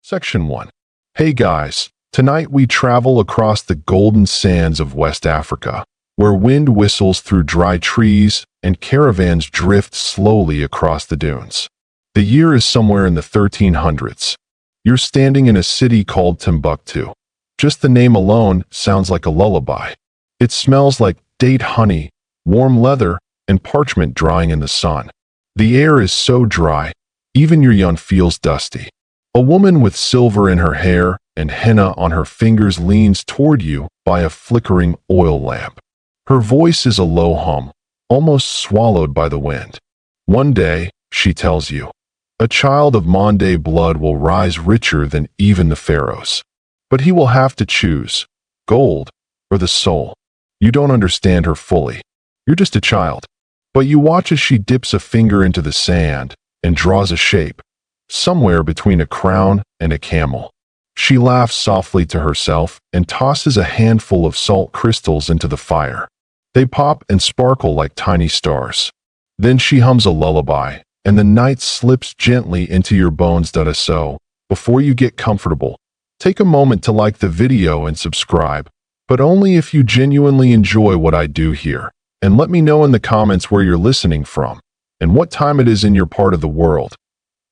Section 1. Hey guys, tonight we travel across the golden sands of West Africa, where wind whistles through dry trees and caravans drift slowly across the dunes. The year is somewhere in the 1300s. You're standing in a city called Timbuktu. Just the name alone sounds like a lullaby. It smells like date honey, warm leather, and parchment drying in the sun. The air is so dry, even your yawn feels dusty. A woman with silver in her hair and henna on her fingers leans toward you by a flickering oil lamp. Her voice is a low hum, almost swallowed by the wind. One day, she tells you, a child of Mande blood will rise richer than even the pharaohs. But he will have to choose, gold or the soul. You don't understand her fully. You're just a child. But you watch as she dips a finger into the sand and draws a shape, somewhere between a crown and a camel. She laughs softly to herself and tosses a handful of salt crystals into the fire. They pop and sparkle like tiny stars. Then she hums a lullaby, and the night slips gently into your bones. So, before you get comfortable, take a moment to like the video and subscribe, but only if you genuinely enjoy what I do here. And let me know in the comments where you're listening from, and what time it is in your part of the world.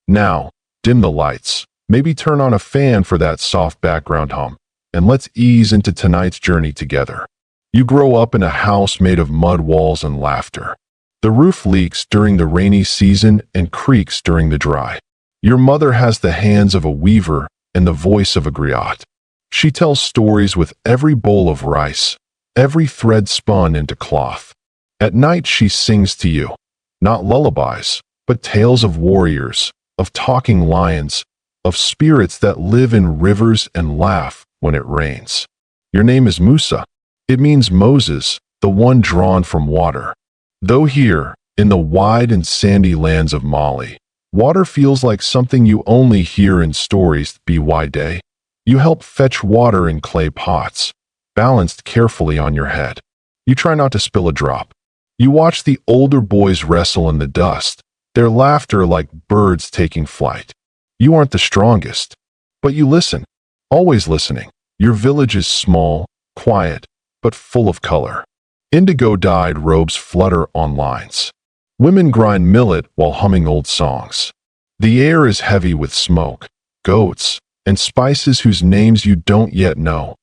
Now, dim the lights, maybe turn on a fan for that soft background hum, and let's ease into tonight's journey together. You grow up in a house made of mud walls and laughter. The roof leaks during the rainy season and creaks during the dry. Your mother has the hands of a weaver and the voice of a griot. She tells stories with every bowl of rice, every thread spun into cloth. At night she sings to you, not lullabies, but tales of warriors, of talking lions, of spirits that live in rivers and laugh when it rains. Your name is Musa. It means Moses, the one drawn from water. Though here, in the wide and sandy lands of Mali, water feels like something you only hear in stories. By day, you help fetch water in clay pots, balanced carefully on your head. You try not to spill a drop. You watch the older boys wrestle in the dust, their laughter like birds taking flight. You aren't the strongest, but you listen, always listening. Your village is small, quiet, but full of color. Indigo-dyed robes flutter on lines. Women grind millet while humming old songs. The air is heavy with smoke, goats, and spices whose names you don't yet know.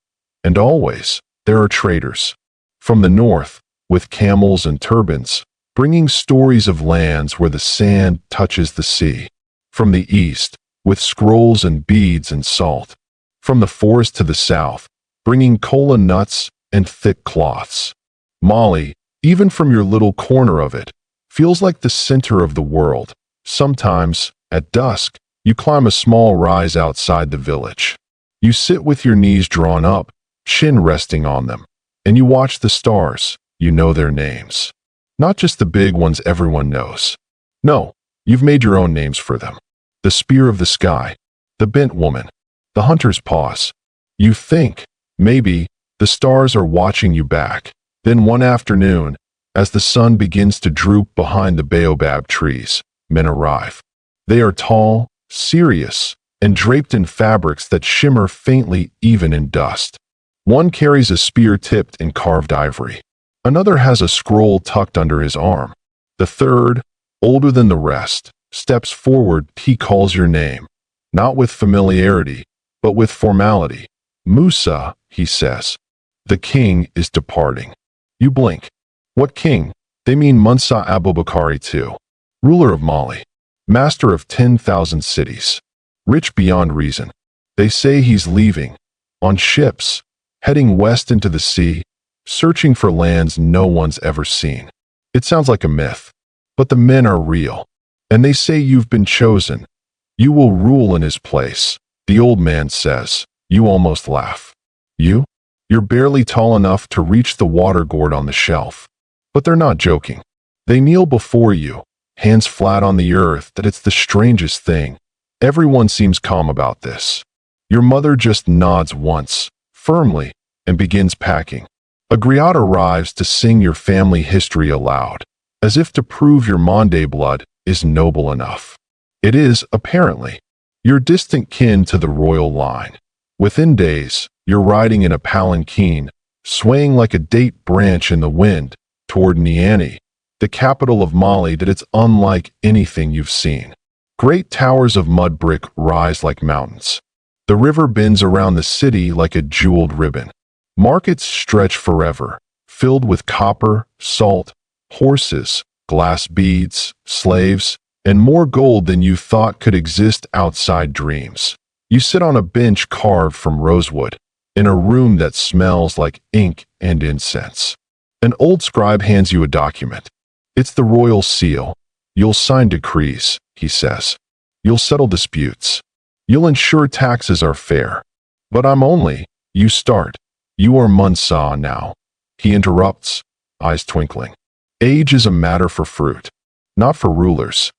And always, there are traders. From the north, with camels and turbans, bringing stories of lands where the sand touches the sea. From the east, with scrolls and beads and salt. From the forest to the south, bringing cola nuts and thick cloths. Mali, even from your little corner of it, feels like the center of the world. Sometimes, at dusk, you climb a small rise outside the village. You sit with your knees drawn up, chin resting on them, and you watch the stars. You know their names. Not just the big ones everyone knows. No, you've made your own names for them. The spear of the sky, the bent woman, the hunter's pause. You think, maybe, the stars are watching you back. Then one afternoon, as the sun begins to droop behind the baobab trees, men arrive. They are tall, serious, and draped in fabrics that shimmer faintly even in dust. One carries a spear tipped in carved ivory. Another has a scroll tucked under his arm. The third, older than the rest, steps forward. He calls your name, not with familiarity, but with formality. Musa, he says. The king is departing. You blink. What king? They mean Mansa Abubakari too. Ruler of Mali. Master of 10,000 cities. Rich beyond reason. They say he's leaving. On ships. Heading west into the sea. Searching for lands no one's ever seen. It sounds like a myth. But the men are real. And they say you've been chosen. You will rule in his place. The old man says. You almost laugh. You? You're barely tall enough to reach the water gourd on the shelf. But they're not joking. They kneel before you, hands flat on the earth. That it's the strangest thing. Everyone seems calm about this. Your mother just nods once, firmly, and begins packing. A griot arrives to sing your family history aloud, as if to prove your Mande blood is noble enough. It is, apparently. You're distant kin to the royal line. Within days, you're riding in a palanquin, swaying like a date branch in the wind, toward Niani, the capital of Mali that it's unlike anything you've seen. Great towers of mud brick rise like mountains. The river bends around the city like a jeweled ribbon. Markets stretch forever, filled with copper, salt, horses, glass beads, slaves, and more gold than you thought could exist outside dreams. You sit on a bench carved from rosewood, in a room that smells like ink and incense. An old scribe hands you a document. It's the royal seal. You'll sign decrees, he says. You'll settle disputes. You'll ensure taxes are fair. But you start. You are Mansa now. He interrupts, eyes twinkling. Age is a matter for fruit, not for rulers.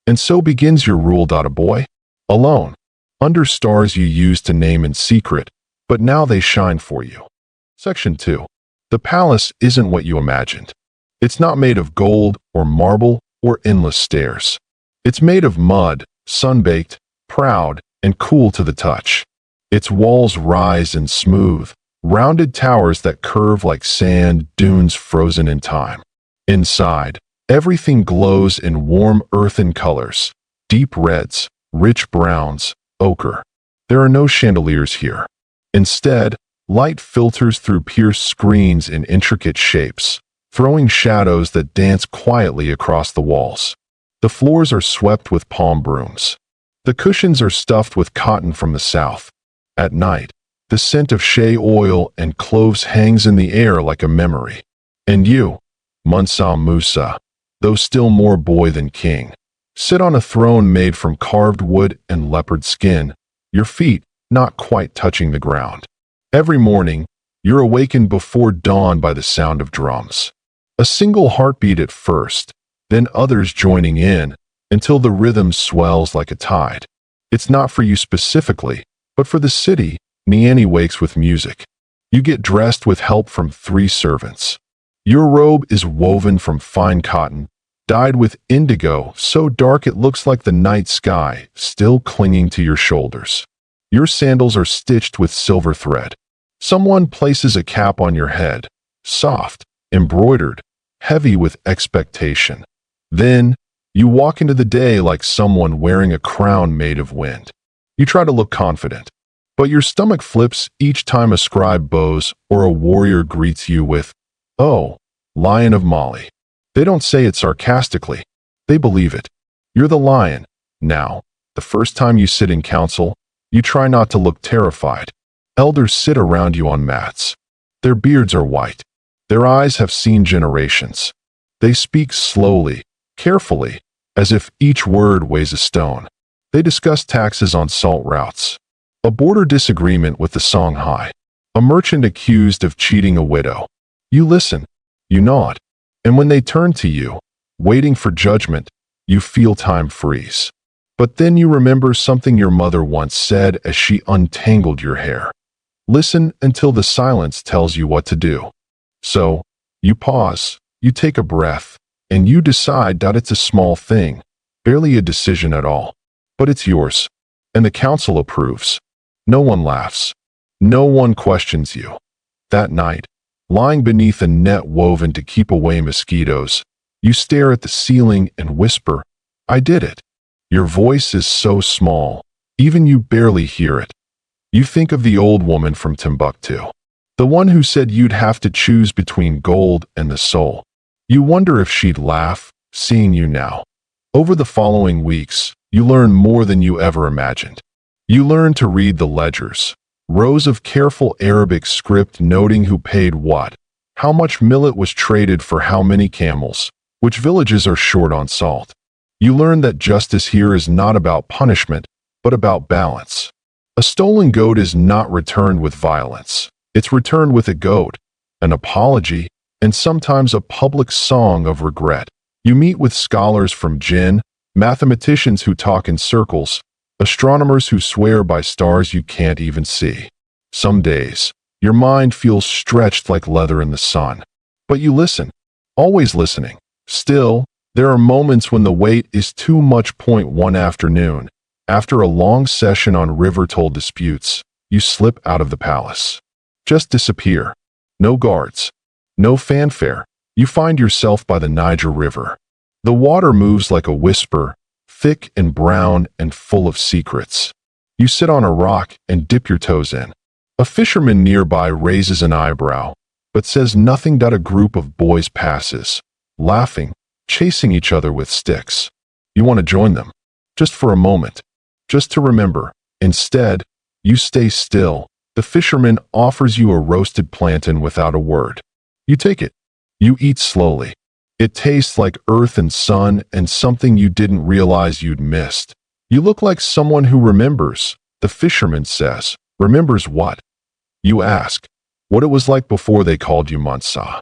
And so begins your rule, boy. Alone, under stars you used to name in secret, but now they shine for you. Section 2. The palace isn't what you imagined. It's not made of gold or marble or endless stairs. It's made of mud, sun-baked, proud, and cool to the touch. Its walls rise in smooth, rounded towers that curve like sand dunes frozen in time. Inside, everything glows in warm earthen colors, deep reds, rich browns, ochre. There are no chandeliers here. Instead, light filters through pierced screens in intricate shapes, throwing shadows that dance quietly across the walls. The floors are swept with palm brooms. The cushions are stuffed with cotton from the south. At night, the scent of shea oil and cloves hangs in the air like a memory. And you, Mansa Musa, though still more boy than king, sit on a throne made from carved wood and leopard skin, your feet not quite touching the ground. Every morning, you're awakened before dawn by the sound of drums. A single heartbeat at first, then others joining in, until the rhythm swells like a tide. It's not for you specifically, but for the city. Niani wakes with music. You get dressed with help from 3 servants. Your robe is woven from fine cotton, dyed with indigo so dark it looks like the night sky still clinging to your shoulders. Your sandals are stitched with silver thread. Someone places a cap on your head, soft, embroidered, heavy with expectation. Then, you walk into the day like someone wearing a crown made of wind. You try to look confident, but your stomach flips each time a scribe bows or a warrior greets you with, "Oh, Lion of Mali." They don't say it sarcastically. They believe it. You're the lion. Now, the first time you sit in council, you try not to look terrified. Elders sit around you on mats. Their beards are white. Their eyes have seen generations. They speak slowly, carefully, as if each word weighs a stone. They discuss taxes on salt routes, a border disagreement with the Songhai, a merchant accused of cheating a widow. You listen, you nod, and when they turn to you, waiting for judgment, you feel time freeze. But then you remember something your mother once said as she untangled your hair. Listen until the silence tells you what to do. So, you pause, you take a breath, and you decide that it's a small thing, barely a decision at all. But it's yours, and the council approves. No one laughs. No one questions you. That night, lying beneath a net woven to keep away mosquitoes, you stare at the ceiling and whisper, "I did it." Your voice is so small, even you barely hear it. You think of the old woman from Timbuktu, the one who said you'd have to choose between gold and the soul. You wonder if she'd laugh, seeing you now. Over the following weeks, you learn more than you ever imagined. You learn to read the ledgers, rows of careful Arabic script noting who paid what, how much millet was traded for how many camels, which villages are short on salt. You learn that justice here is not about punishment, but about balance. A stolen goat is not returned with violence. It's returned with a goat, an apology, and sometimes a public song of regret. You meet with scholars from Jinn, mathematicians who talk in circles, astronomers who swear by stars you can't even see. Some days, your mind feels stretched like leather in the sun. But you listen, always listening. Still, there are moments when the wait is too much. One afternoon, After a long session on river-toll disputes, you slip out of the palace. Just disappear. No guards. No fanfare. You find yourself by the Niger River. The water moves like a whisper, thick and brown and full of secrets. You sit on a rock and dip your toes in. A fisherman nearby raises an eyebrow, but says nothing. A group of boys passes, laughing, chasing each other with sticks. You want to join them, just for a moment, just to remember. Instead, you stay still. The fisherman offers you a roasted plantain without a word. You take it. You eat slowly. It tastes like earth and sun and something you didn't realize you'd missed. You look like someone who remembers, the fisherman says. Remembers what? You ask. What it was like before they called you Mansa.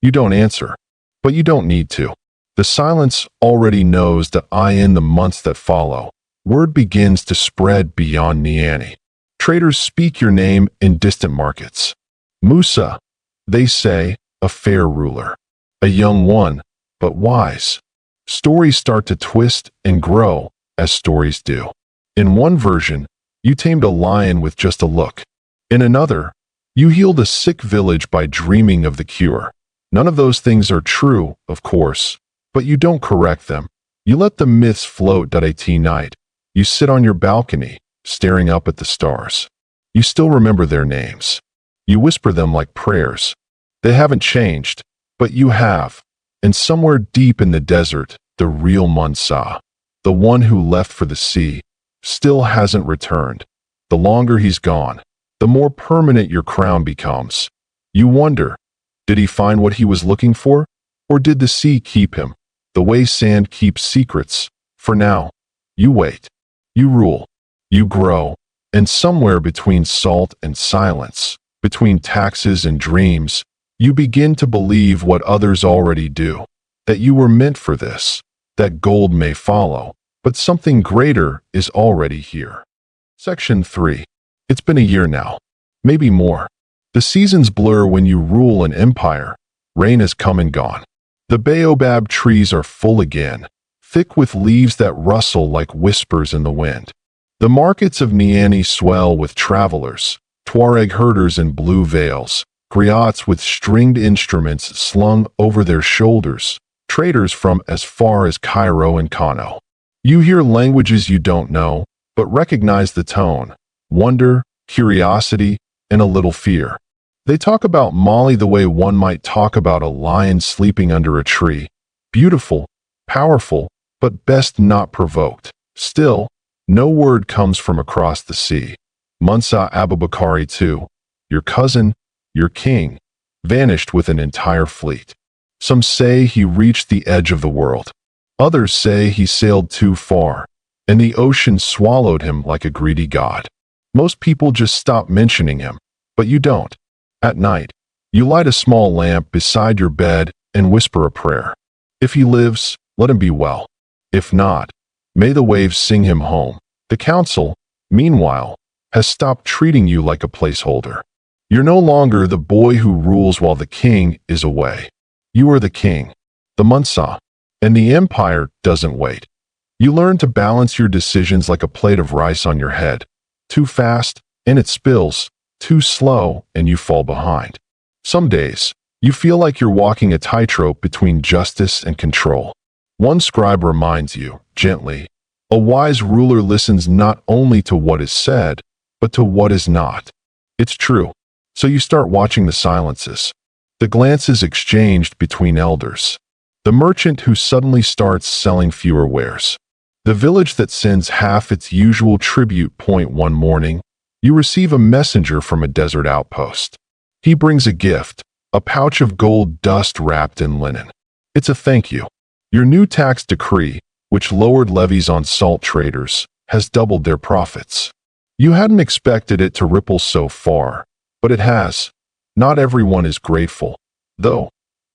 You don't answer, but you don't need to. The silence already knows that in the months that follow, word begins to spread beyond Niani. Traders speak your name in distant markets. Musa, they say, a fair ruler. A young one, but wise. Stories start to twist and grow, as stories do. In one version, you tamed a lion with just a look. In another, you healed a sick village by dreaming of the cure. None of those things are true, of course, but you don't correct them. You let the myths float. At night, you sit on your balcony, staring up at the stars. You still remember their names. You whisper them like prayers. They haven't changed, but you have. And somewhere deep in the desert, the real Mansa, the one who left for the sea, still hasn't returned. The longer he's gone, the more permanent your crown becomes. You wonder, did he find what he was looking for? Or did the sea keep him? The way sand keeps secrets. For now, you wait. You rule. You grow. And somewhere between salt and silence, between taxes and dreams, you begin to believe what others already do. That you were meant for this. That gold may follow, but something greater is already here. Section 3. It's been a year now. Maybe more. The seasons blur when you rule an empire. Rain has come and gone. The baobab trees are full again, thick with leaves that rustle like whispers in the wind. The markets of Niani swell with travelers, Tuareg herders in blue veils, griots with stringed instruments slung over their shoulders, traders from as far as Cairo and Kano. You hear languages you don't know, but recognize the tone, wonder, curiosity, and a little fear. They talk about Mali the way one might talk about a lion sleeping under a tree. Beautiful, powerful, but best not provoked. Still, no word comes from across the sea. Mansa Abubakari too, your cousin, your king, vanished with an entire fleet. Some say he reached the edge of the world. Others say he sailed too far, and the ocean swallowed him like a greedy god. Most people just stop mentioning him, but you don't. At night, you light a small lamp beside your bed and whisper a prayer. If he lives, let him be well. If not, may the waves sing him home. The council, meanwhile, has stopped treating you like a placeholder. You're no longer the boy who rules while the king is away. You are the king, the Mansa, and the empire doesn't wait. You learn to balance your decisions like a plate of rice on your head. Too fast, and it spills. Too slow, and you fall behind. Some days, you feel like you're walking a tightrope between justice and control. One scribe reminds you, gently, a wise ruler listens not only to what is said, but to what is not. It's true. So you start watching the silences. The glances exchanged between elders. The merchant who suddenly starts selling fewer wares. The village that sends half its usual tribute. One morning, you receive a messenger from a desert outpost. He brings a gift, a pouch of gold dust wrapped in linen. It's a thank you. Your new tax decree, which lowered levies on salt traders, has doubled their profits. You hadn't expected it to ripple so far, but it has. Not everyone is grateful, though.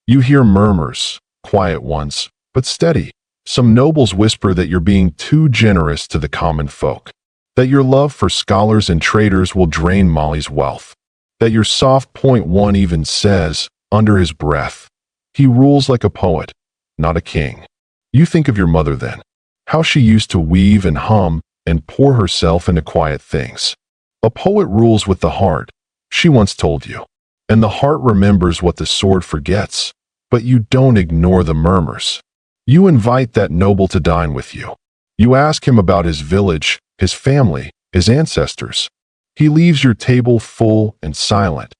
You hear murmurs, quiet ones, but steady. Some nobles whisper that you're being too generous to the common folk. That your love for scholars and traders will drain Mali's wealth. That your soft. One even says, under his breath, he rules like a poet, not a king. You think of your mother then. How she used to weave and hum, and pour herself into quiet things. A poet rules with the heart, she once told you. And the heart remembers what the sword forgets. But you don't ignore the murmurs. You invite that noble to dine with you. You ask him about his village, his family, his ancestors. He leaves your table full and silent.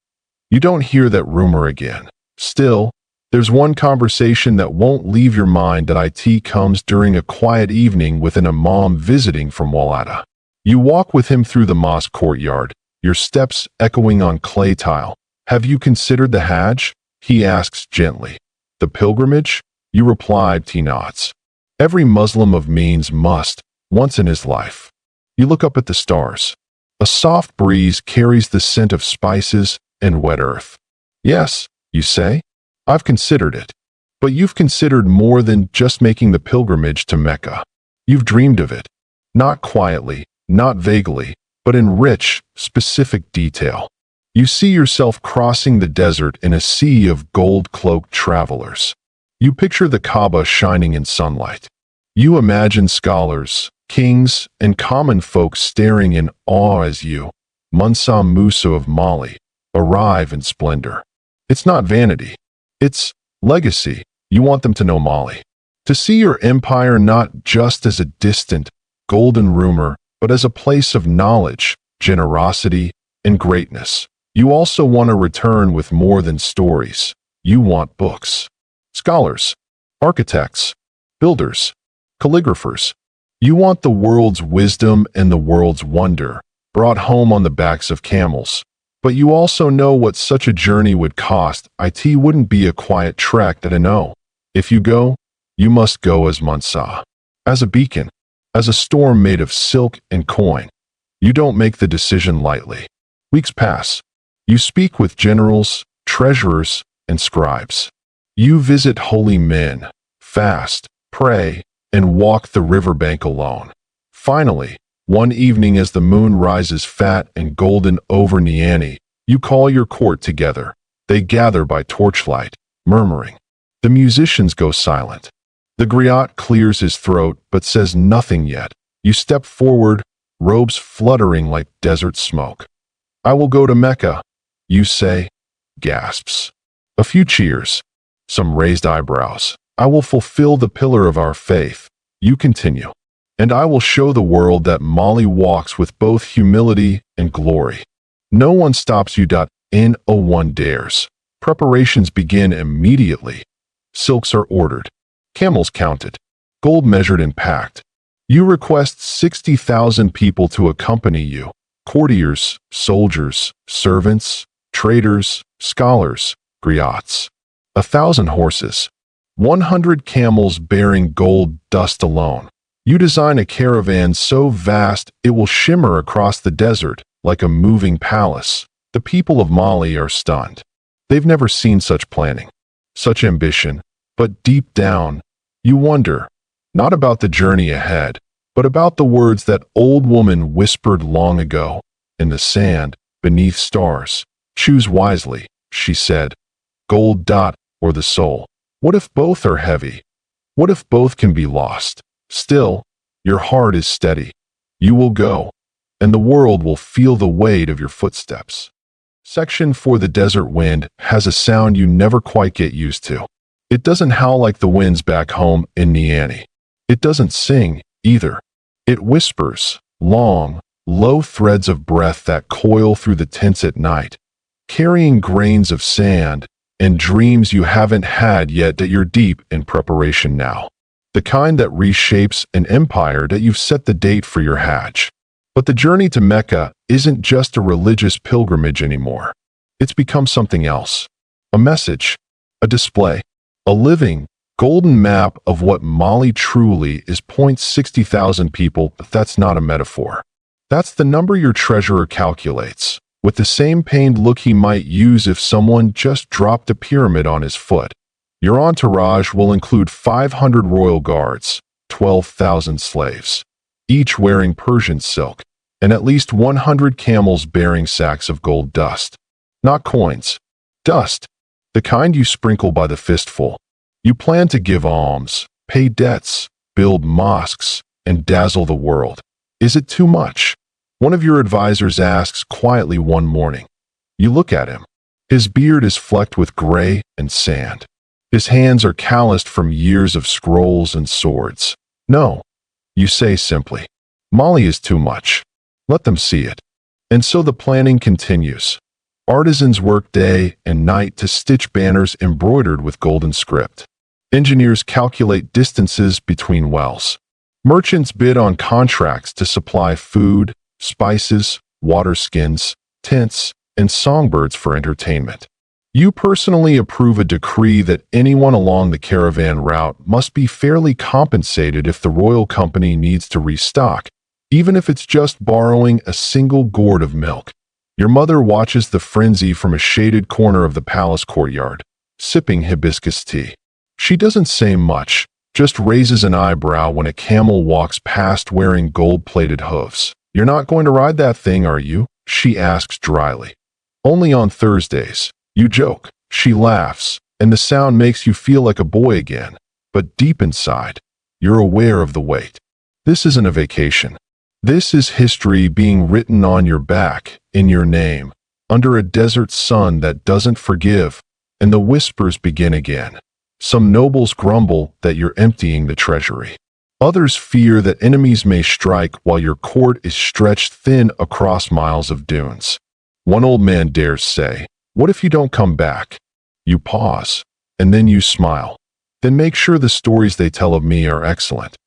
You don't hear that rumor again. Still, there's one conversation that won't leave your mind. That it comes during a quiet evening with an imam visiting from Walata. You walk with him through the mosque courtyard, your steps echoing on clay tile. Have you considered the Hajj? He asks gently. The pilgrimage? You replied, he nods. Every Muslim of means must, once in his life. You look up at the stars. A soft breeze carries the scent of spices and wet earth. Yes, you say, I've considered it. But you've considered more than just making the pilgrimage to Mecca. You've dreamed of it. Not quietly, not vaguely, but in rich, specific detail. You see yourself crossing the desert in a sea of gold-cloaked travelers. You picture the Kaaba shining in sunlight. You imagine scholars, kings, and common folk staring in awe as you, Mansa Musa of Mali, arrive in splendor. It's not vanity. It's legacy. You want them to know Mali. To see your empire not just as a distant, golden rumor, but as a place of knowledge, generosity, and greatness. You also want to return with more than stories. You want books. Scholars, architects, builders, calligraphers. You want the world's wisdom and the world's wonder, brought home on the backs of camels. But you also know what such a journey would cost. It wouldn't be a quiet trek that I know. If you go, you must go as Mansa. As a beacon, as a storm made of silk and coin. You don't make the decision lightly. Weeks pass. You speak with generals, treasurers, and scribes. You visit holy men, fast, pray, and walk the riverbank alone. Finally, one evening as the moon rises fat and golden over Niani, you call your court together. They gather by torchlight, murmuring. The musicians go silent. The griot clears his throat but says nothing yet. You step forward, robes fluttering like desert smoke. I will go to Mecca, you say, gasps. A few cheers, some raised eyebrows. I will fulfill the pillar of our faith, you continue. And I will show the world that Mali walks with both humility and glory. No one stops you. No one dares. Preparations begin immediately. Silks are ordered, camels counted, gold measured and packed. You request 60,000 people to accompany you. Courtiers, soldiers, servants, traders, scholars, griots. 1,000 horses. 100 camels bearing gold dust alone. You design a caravan so vast it will shimmer across the desert like a moving palace. The people of Mali are stunned. They've never seen such planning, such ambition, but deep down, you wonder, not about the journey ahead, but about the words that old woman whispered long ago, in the sand, beneath stars. Choose wisely, she said. Gold. Or the soul. What if both are heavy? What if both can be lost? Still, your heart is steady. You will go, and the world will feel the weight of your footsteps. Section 4. The desert wind has a sound you never quite get used to. It doesn't howl like the winds back home in Niani. It doesn't sing, either. It whispers, long, low threads of breath that coil through the tents at night, carrying grains of sand and dreams you haven't had yet that you're deep in preparation now. The kind that reshapes an empire that you've set the date for your Hajj. But the journey to Mecca isn't just a religious pilgrimage anymore. It's become something else. A message, a display, a living, golden map of what Mali truly is. 60,000 people, but that's not a metaphor. That's the number your treasurer calculates, with the same pained look he might use if someone just dropped a pyramid on his foot. Your entourage will include 500 royal guards, 12,000 slaves, each wearing Persian silk, and at least 100 camels bearing sacks of gold dust. Not coins. Dust. The kind you sprinkle by the fistful. You plan to give alms, pay debts, build mosques, and dazzle the world. Is it too much? One of your advisors asks quietly one morning. You look at him. His beard is flecked with gray and sand. His hands are calloused from years of scrolls and swords. No, you say simply. Molly is too much. Let them see it. And so the planning continues. Artisans work day and night to stitch banners embroidered with golden script. Engineers calculate distances between wells. Merchants bid on contracts to supply food, spices, water skins, tents, and songbirds for entertainment. You personally approve a decree that anyone along the caravan route must be fairly compensated if the royal company needs to restock, even if it's just borrowing a single gourd of milk. Your mother watches the frenzy from a shaded corner of the palace courtyard, sipping hibiscus tea. She doesn't say much, just raises an eyebrow when a camel walks past wearing gold-plated hooves. You're not going to ride that thing, are you? She asks dryly. Only on Thursdays. You joke. She laughs, and the sound makes you feel like a boy again. But deep inside, you're aware of the weight. This isn't a vacation. This is history being written on your back, in your name, under a desert sun that doesn't forgive, and the whispers begin again. Some nobles grumble that you're emptying the treasury. Others fear that enemies may strike while your court is stretched thin across miles of dunes. One old man dares say, "What if you don't come back?" You pause, and then you smile. Then make sure the stories they tell of me are excellent.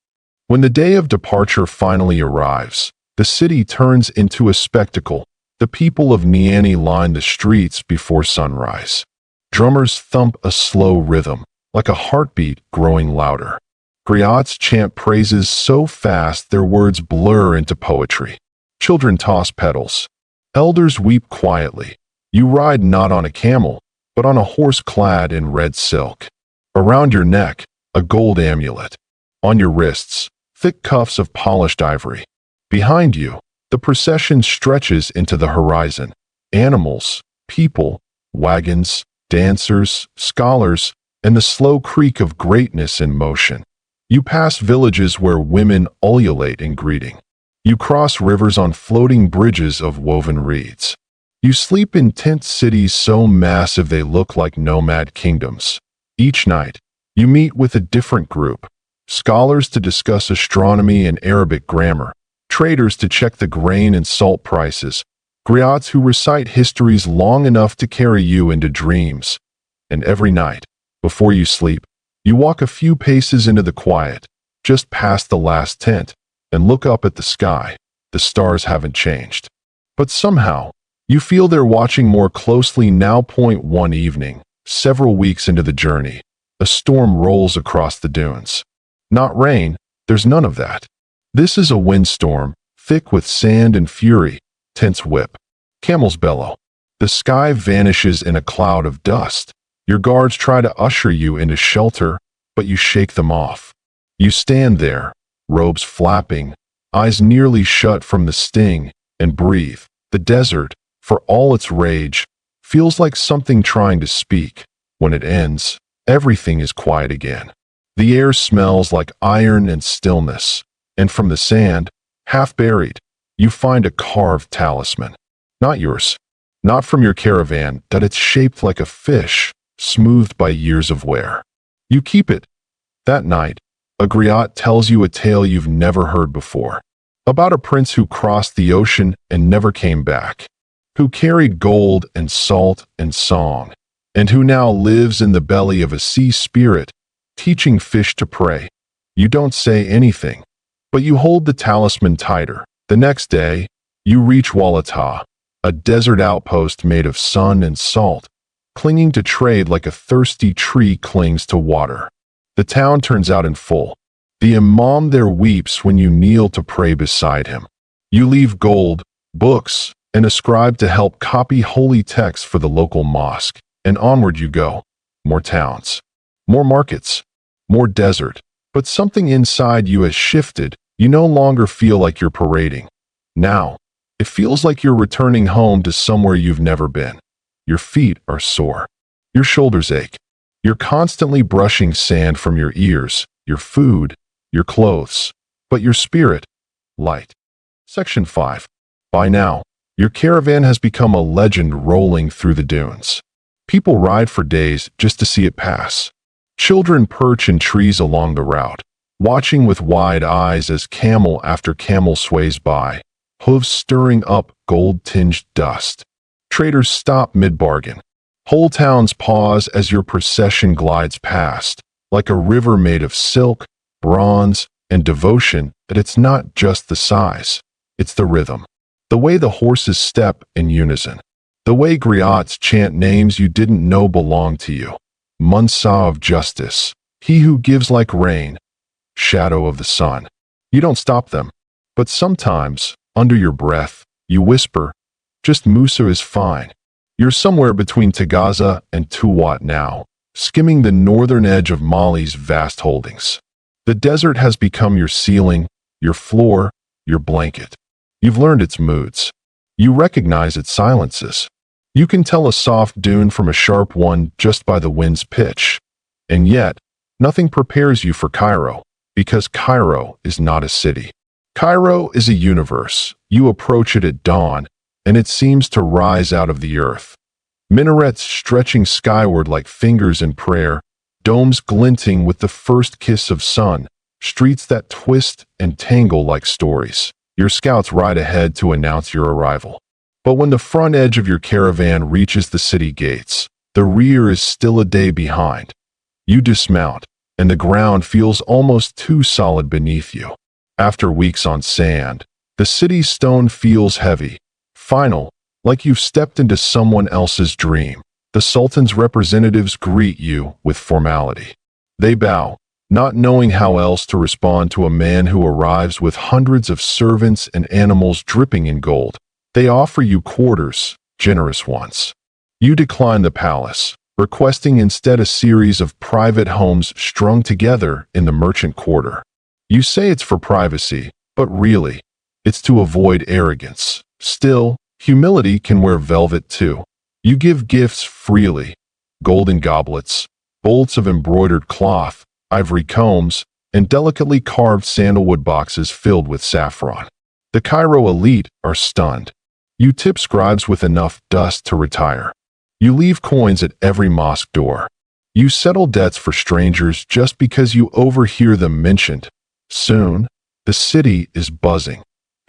When the day of departure finally arrives, the city turns into a spectacle. The people of Niani line the streets before sunrise. Drummers thump a slow rhythm, like a heartbeat growing louder. Griots chant praises so fast their words blur into poetry. Children toss petals. Elders weep quietly. You ride not on a camel, but on a horse clad in red silk. Around your neck, a gold amulet. On your wrists, thick cuffs of polished ivory. Behind you, the procession stretches into the horizon. Animals, people, wagons, dancers, scholars, and the slow creak of greatness in motion. You pass villages where women ululate in greeting. You cross rivers on floating bridges of woven reeds. You sleep in tent cities so massive they look like nomad kingdoms. Each night, you meet with a different group. Scholars to discuss astronomy and Arabic grammar, traders to check the grain and salt prices, griots who recite histories long enough to carry you into dreams. And every night, before you sleep, you walk a few paces into the quiet, just past the last tent, and look up at the sky. The stars haven't changed. But somehow, you feel they're watching more closely now. One evening, several weeks into the journey, a storm rolls across the dunes. Not rain, there's none of that. This is a windstorm, thick with sand and fury. Tents whip. Camels bellow. The sky vanishes in a cloud of dust. Your guards try to usher you into shelter, but you shake them off. You stand there, robes flapping, eyes nearly shut from the sting, and breathe. The desert, for all its rage, feels like something trying to speak. When it ends, everything is quiet again. The air smells like iron and stillness, and from the sand, half buried, you find a carved talisman. Not yours, not from your caravan, but it's shaped like a fish, smoothed by years of wear. You keep it. That night, a griot tells you a tale you've never heard before, about a prince who crossed the ocean and never came back, who carried gold and salt and song, and who now lives in the belly of a sea spirit, teaching fish to pray. You don't say anything, but you hold the talisman tighter. The next day, you reach Walata, a desert outpost made of sun and salt, clinging to trade like a thirsty tree clings to water. The town turns out in full. The imam there weeps when you kneel to pray beside him. You leave gold, books, and a scribe to help copy holy texts for the local mosque, and onward you go. More towns, more markets, more desert. But something inside you has shifted. You no longer feel like you're parading. Now, it feels like you're returning home to somewhere you've never been. Your feet are sore. Your shoulders ache. You're constantly brushing sand from your ears, your food, your clothes. But your spirit, light. Section 5. By now, your caravan has become a legend rolling through the dunes. People ride for days just to see it pass. Children perch in trees along the route, watching with wide eyes as camel after camel sways by, hooves stirring up gold-tinged dust. Traders stop mid-bargain. Whole towns pause as your procession glides past, like a river made of silk, bronze, and devotion. That it's not just the size, it's the rhythm. The way the horses step in unison. The way griots chant names you didn't know belonged to you. Mansa of justice, he who gives like rain, shadow of the sun. You don't stop them. But sometimes, under your breath, you whisper, just Musa is fine. You're somewhere between Tagaza and Tuwat now, skimming the northern edge of Mali's vast holdings. The desert has become your ceiling, your floor, your blanket. You've learned its moods. You recognize its silences. You can tell a soft dune from a sharp one just by the wind's pitch. And yet, nothing prepares you for Cairo, because Cairo is not a city. Cairo is a universe. You approach it at dawn, and it seems to rise out of the earth. Minarets stretching skyward like fingers in prayer, domes glinting with the first kiss of sun, streets that twist and tangle like stories. Your scouts ride ahead to announce your arrival. But when the front edge of your caravan reaches the city gates, the rear is still a day behind. You dismount, and the ground feels almost too solid beneath you. After weeks on sand, the city's stone feels heavy, final, like you've stepped into someone else's dream. The Sultan's representatives greet you with formality. They bow, not knowing how else to respond to a man who arrives with hundreds of servants and animals dripping in gold. They offer you quarters, generous ones. You decline the palace, requesting instead a series of private homes strung together in the merchant quarter. You say it's for privacy, but really, it's to avoid arrogance. Still, humility can wear velvet too. You give gifts freely, golden goblets, bolts of embroidered cloth, ivory combs, and delicately carved sandalwood boxes filled with saffron. The Cairo elite are stunned. You tip scribes with enough dust to retire. You leave coins at every mosque door. You settle debts for strangers just because you overhear them mentioned. Soon, the city is buzzing.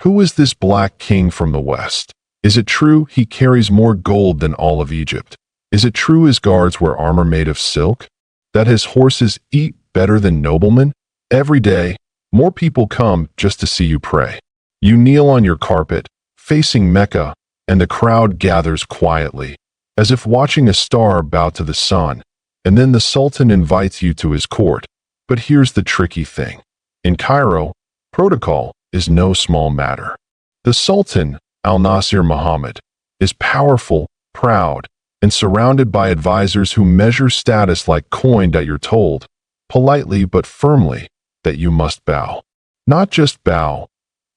Who is this black king from the west? Is it true he carries more gold than all of Egypt? Is it true his guards wear armor made of silk? That his horses eat better than noblemen? Every day, more people come just to see you pray. You kneel on your carpet, facing Mecca, and the crowd gathers quietly, as if watching a star bow to the sun, and then the Sultan invites you to his court. But here's the tricky thing. In Cairo, protocol is no small matter. The Sultan, Al-Nasir Muhammad, is powerful, proud, and surrounded by advisors who measure status like coin that you're told, politely but firmly, that you must bow. Not just bow,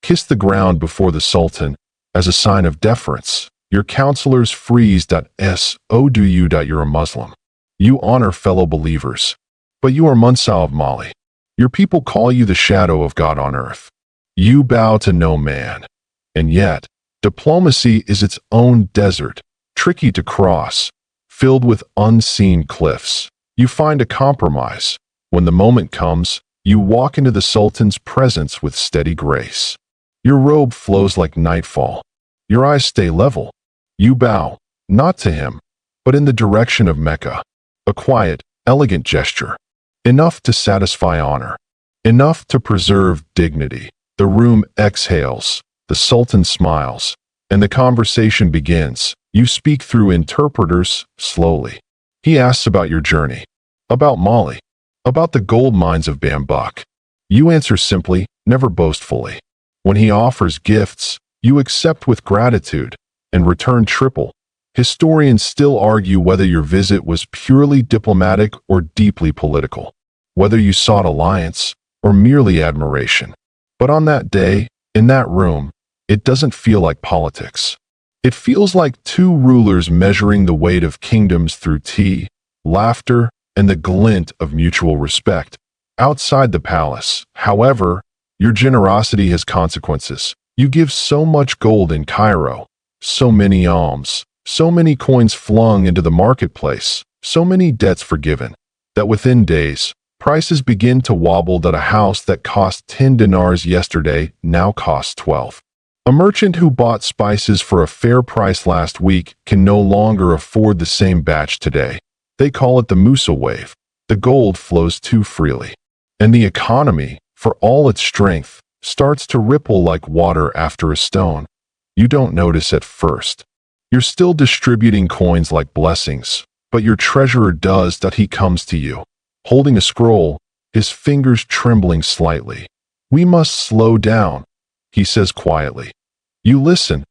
kiss the ground before the Sultan, as a sign of deference. Your counselors freeze. So do you're a Muslim. You honor fellow believers. But you are Mansa of Mali. Your people call you the shadow of God on earth. You bow to no man. And yet, diplomacy is its own desert, tricky to cross, filled with unseen cliffs. You find a compromise. When the moment comes, you walk into the Sultan's presence with steady grace. Your robe flows like nightfall. Your eyes stay level. You bow, not to him, but in the direction of Mecca. A quiet, elegant gesture. Enough to satisfy honor. Enough to preserve dignity. The room exhales. The Sultan smiles. And the conversation begins. You speak through interpreters, slowly. He asks about your journey. About Mali. About the gold mines of Bambuk. You answer simply, never boastfully. When he offers gifts, you accept with gratitude and return triple. Historians still argue whether your visit was purely diplomatic or deeply political, whether you sought alliance or merely admiration. But on that day, in that room, it doesn't feel like politics. It feels like two rulers measuring the weight of kingdoms through tea, laughter, and the glint of mutual respect. Outside the palace, however, your generosity has consequences. You give so much gold in Cairo, so many alms, so many coins flung into the marketplace, so many debts forgiven, that within days, prices begin to wobble that a house that cost 10 dinars yesterday now costs 12. A merchant who bought spices for a fair price last week can no longer afford the same batch today. They call it the Musa wave. The gold flows too freely. And the economy, for all its strength, starts to ripple like water after a stone. You don't notice at first. You're still distributing coins like blessings, but your treasurer does that. He comes to you, holding a scroll, his fingers trembling slightly. "We must slow down," he says quietly. You listen,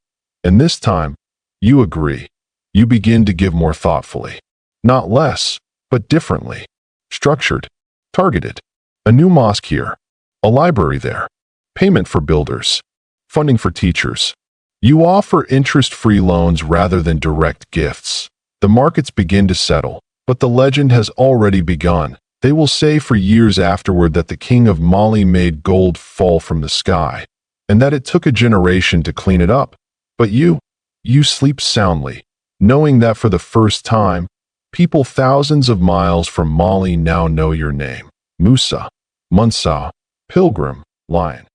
and this time, you agree. You begin to give more thoughtfully. Not less, but differently. Structured, targeted. A new mosque here, a library there. Payment for builders, funding for teachers. You offer interest-free loans rather than direct gifts. The markets begin to settle, but the legend has already begun. They will say for years afterward that the king of Mali made gold fall from the sky, and that it took a generation to clean it up. But you sleep soundly, knowing that for the first time, people thousands of miles from Mali now know your name. Musa, Mansa, Pilgrim, Lion.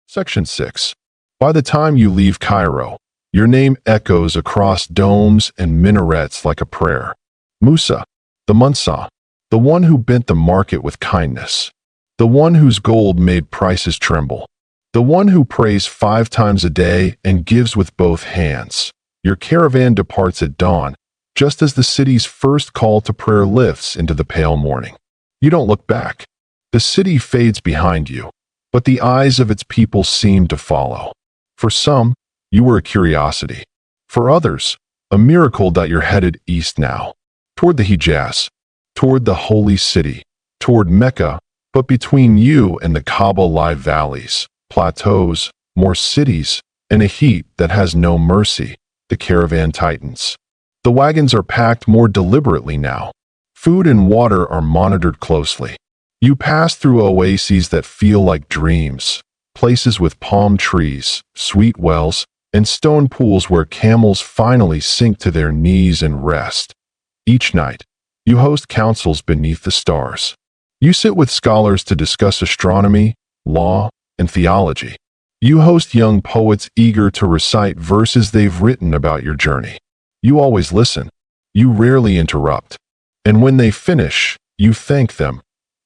Section 6. By the time you leave Cairo, your name echoes across domes and minarets like a prayer. Musa, the Mansa, the one who bent the market with kindness, the one whose gold made prices tremble, the one who prays 5 times a day and gives with both hands. Your caravan departs at dawn, just as the city's first call to prayer lifts into the pale morning. You don't look back. The city fades behind you, but the eyes of its people seem to follow. For some, you were a curiosity. For others, a miracle that you're headed east now, toward the Hijaz, toward the holy city, toward Mecca, but between you and the Kaaba lie valleys, plateaus, more cities, and a heat that has no mercy. The caravan tightens. The wagons are packed more deliberately now. Food and water are monitored closely. You pass through oases that feel like dreams, places with palm trees, sweet wells, and stone pools where camels finally sink to their knees and rest. Each night, you host councils beneath the stars. You sit with scholars to discuss astronomy, law, and theology. You host young poets eager to recite verses they've written about your journey. You always listen. You rarely interrupt. And when they finish, you thank them,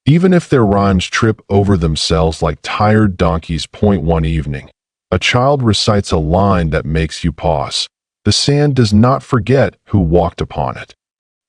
even if their rhymes trip over themselves like tired donkeys. One evening, a child recites a line that makes you pause. The sand does not forget who walked upon it.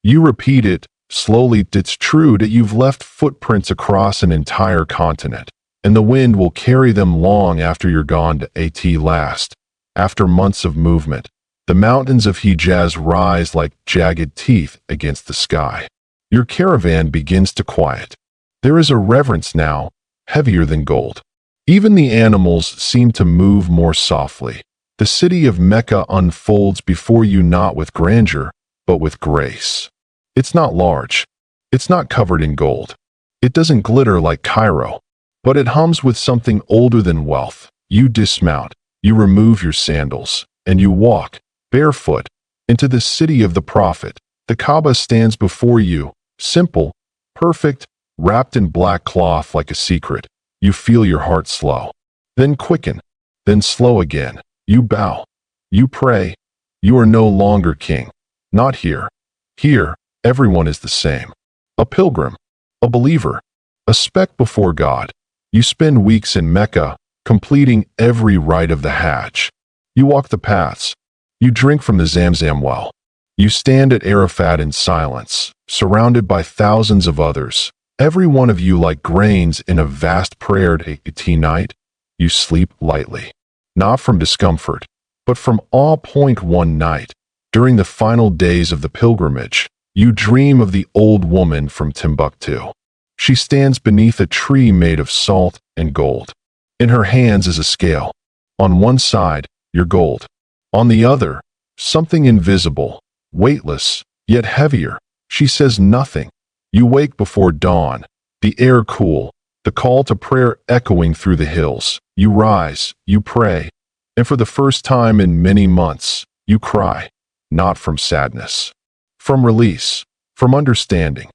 You repeat it, slowly. It's true that you've left footprints across an entire continent, and the wind will carry them long after you're gone. At last, after months of movement, the mountains of Hijaz rise like jagged teeth against the sky. Your caravan begins to quiet. There is a reverence now, heavier than gold. Even the animals seem to move more softly. The city of Mecca unfolds before you, not with grandeur, but with grace. It's not large. It's not covered in gold. It doesn't glitter like Cairo, but it hums with something older than wealth. You dismount, you remove your sandals, and you walk, barefoot, into the city of the Prophet. The Kaaba stands before you, simple, perfect, wrapped in black cloth like a secret. You feel your heart slow, then quicken, then slow again. You bow. You pray. You are no longer king. Not here. Here, everyone is the same. A pilgrim, a believer, a speck before God. You spend weeks in Mecca, completing every rite of the Hajj. You walk the paths. You drink from the Zamzam well. You stand at Arafat in silence, surrounded by thousands of others, every one of you like grains in a vast prayer. At night, you sleep lightly, not from discomfort, but from awe. One night, during the final days of the pilgrimage, you dream of the old woman from Timbuktu. She stands beneath a tree made of salt and gold. In her hands is a scale. On one side, your gold. On the other, something invisible, weightless, yet heavier. She says nothing. You wake before dawn, the air cool, the call to prayer echoing through the hills. You rise, you pray, And for the first time in many months, you cry, not from sadness, from release, from understanding.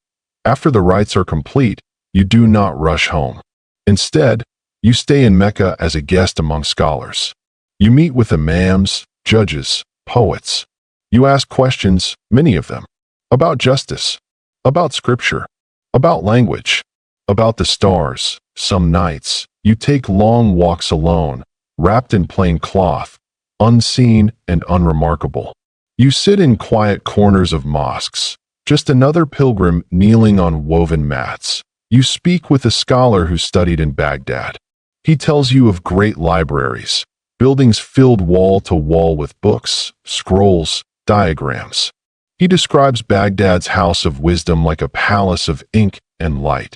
After the rites are complete, you do not rush home. Instead, you stay in Mecca as a guest among scholars. You meet with imams, judges, poets. You ask questions, many of them, about justice, about scripture, about language, about the stars. Some nights, you take long walks alone, wrapped in plain cloth, unseen and unremarkable. You sit in quiet corners of mosques, just another pilgrim kneeling on woven mats. You speak with a scholar who studied in Baghdad. He tells you of great libraries, buildings filled wall to wall with books, scrolls, diagrams. He describes Baghdad's house of wisdom like a palace of ink and light.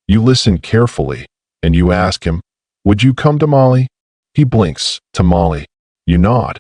You listen carefully, and you ask him, "Would you come to Mali?" He blinks. "To Mali." You nod.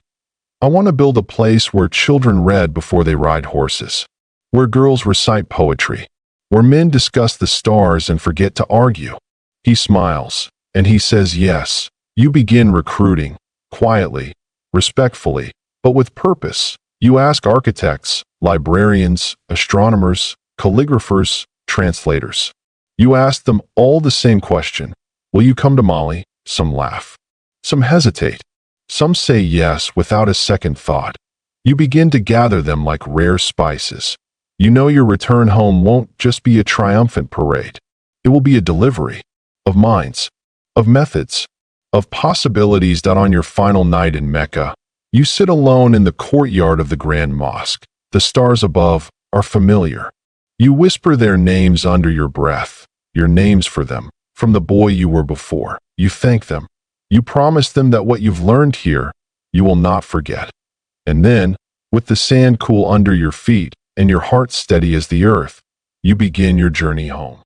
"I want to build a place where children read before they ride horses, where girls recite poetry, where men discuss the stars and forget to argue." He smiles, and he says yes. You begin recruiting, quietly, respectfully, but with purpose. You ask architects, librarians, astronomers, calligraphers, translators. You ask them all the same question: "Will you come to Mali?" Some laugh. Some hesitate. Some say yes without a second thought. You begin to gather them like rare spices. You know your return home won't just be a triumphant parade. It will be a delivery of minds, of methods, of possibilities that on your final night in Mecca, you sit alone in the courtyard of the Grand Mosque. The stars above are familiar. You whisper their names under your breath, your names for them, from the boy you were before. You thank them. You promise them that what you've learned here, you will not forget. And then, with the sand cool under your feet and your heart steady as the earth, you begin your journey home.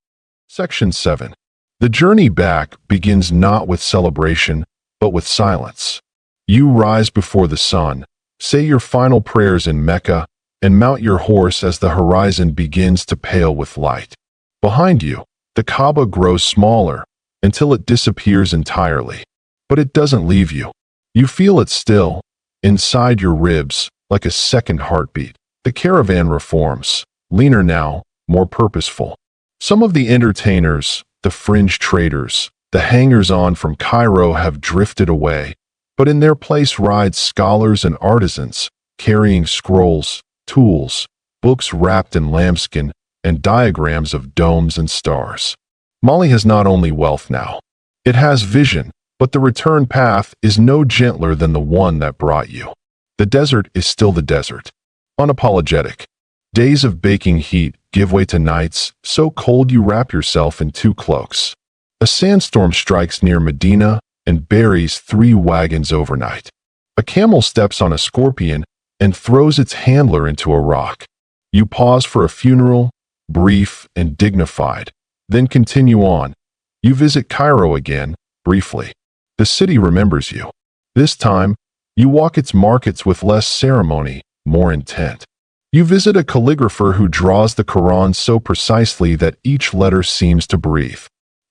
Section 7. The journey back begins not with celebration, but with silence. You rise before the sun, say your final prayers in Mecca, and mount your horse as the horizon begins to pale with light. Behind you, the Kaaba grows smaller until it disappears entirely. But it doesn't leave you. You feel it still, inside your ribs, like a second heartbeat. The caravan reforms, leaner now, more purposeful. Some of the entertainers, the fringe traders, the hangers-on from Cairo have drifted away, but in their place ride scholars and artisans, carrying scrolls, tools, books wrapped in lambskin, and diagrams of domes and stars. Mali has not only wealth now, it has vision. But the return path is no gentler than the one that brought you. The desert is still the desert. Unapologetic. Days of baking heat give way to nights so cold you wrap yourself in 2 cloaks. A sandstorm strikes near Medina and buries 3 wagons overnight. A camel steps on a scorpion and throws its handler into a rock. You pause for a funeral, brief and dignified, then continue on. You visit Cairo again, briefly. The city remembers you. This time, you walk its markets with less ceremony, more intent. You visit a calligrapher who draws the Quran so precisely that each letter seems to breathe.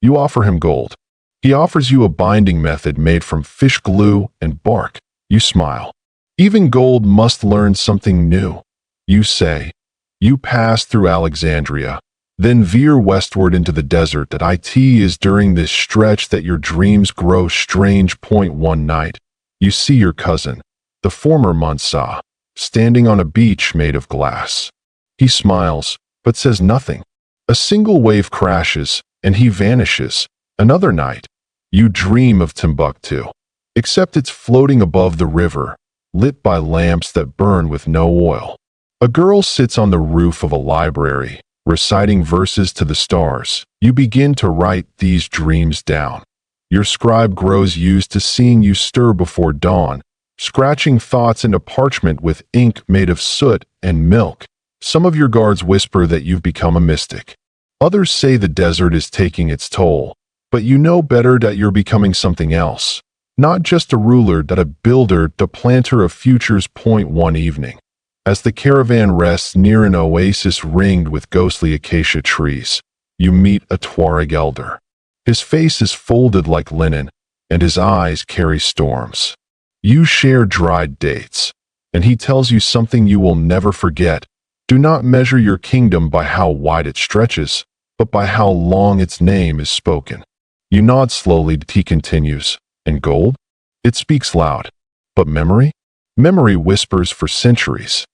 You offer him gold. He offers you a binding method made from fish glue and bark. You smile. Even gold must learn something new. You say. You pass through Alexandria, then veer westward into the desert that it is during this stretch that your dreams grow strange. One night, you see your cousin, the former Mansa, standing on a beach made of glass. He smiles, but says nothing. A single wave crashes, and he vanishes. Another night, you dream of Timbuktu, except it's floating above the river, lit by lamps that burn with no oil. A girl sits on the roof of a library, reciting verses to the stars. You begin to write these dreams down. Your scribe grows used to seeing you stir before dawn, scratching thoughts into parchment with ink made of soot and milk. Some of your guards whisper that you've become a mystic. Others say the desert is taking its toll, but you know better that you're becoming something else. Not just a ruler, but a builder, the planter of futures. One evening, as the caravan rests near an oasis ringed with ghostly acacia trees, you meet a Tuareg elder. His face is folded like linen, and his eyes carry storms. You share dried dates, and he tells you something you will never forget. Do not measure your kingdom by how wide it stretches, but by how long its name is spoken. You nod slowly, he continues. And gold? It speaks loud. But memory? Memory whispers for centuries.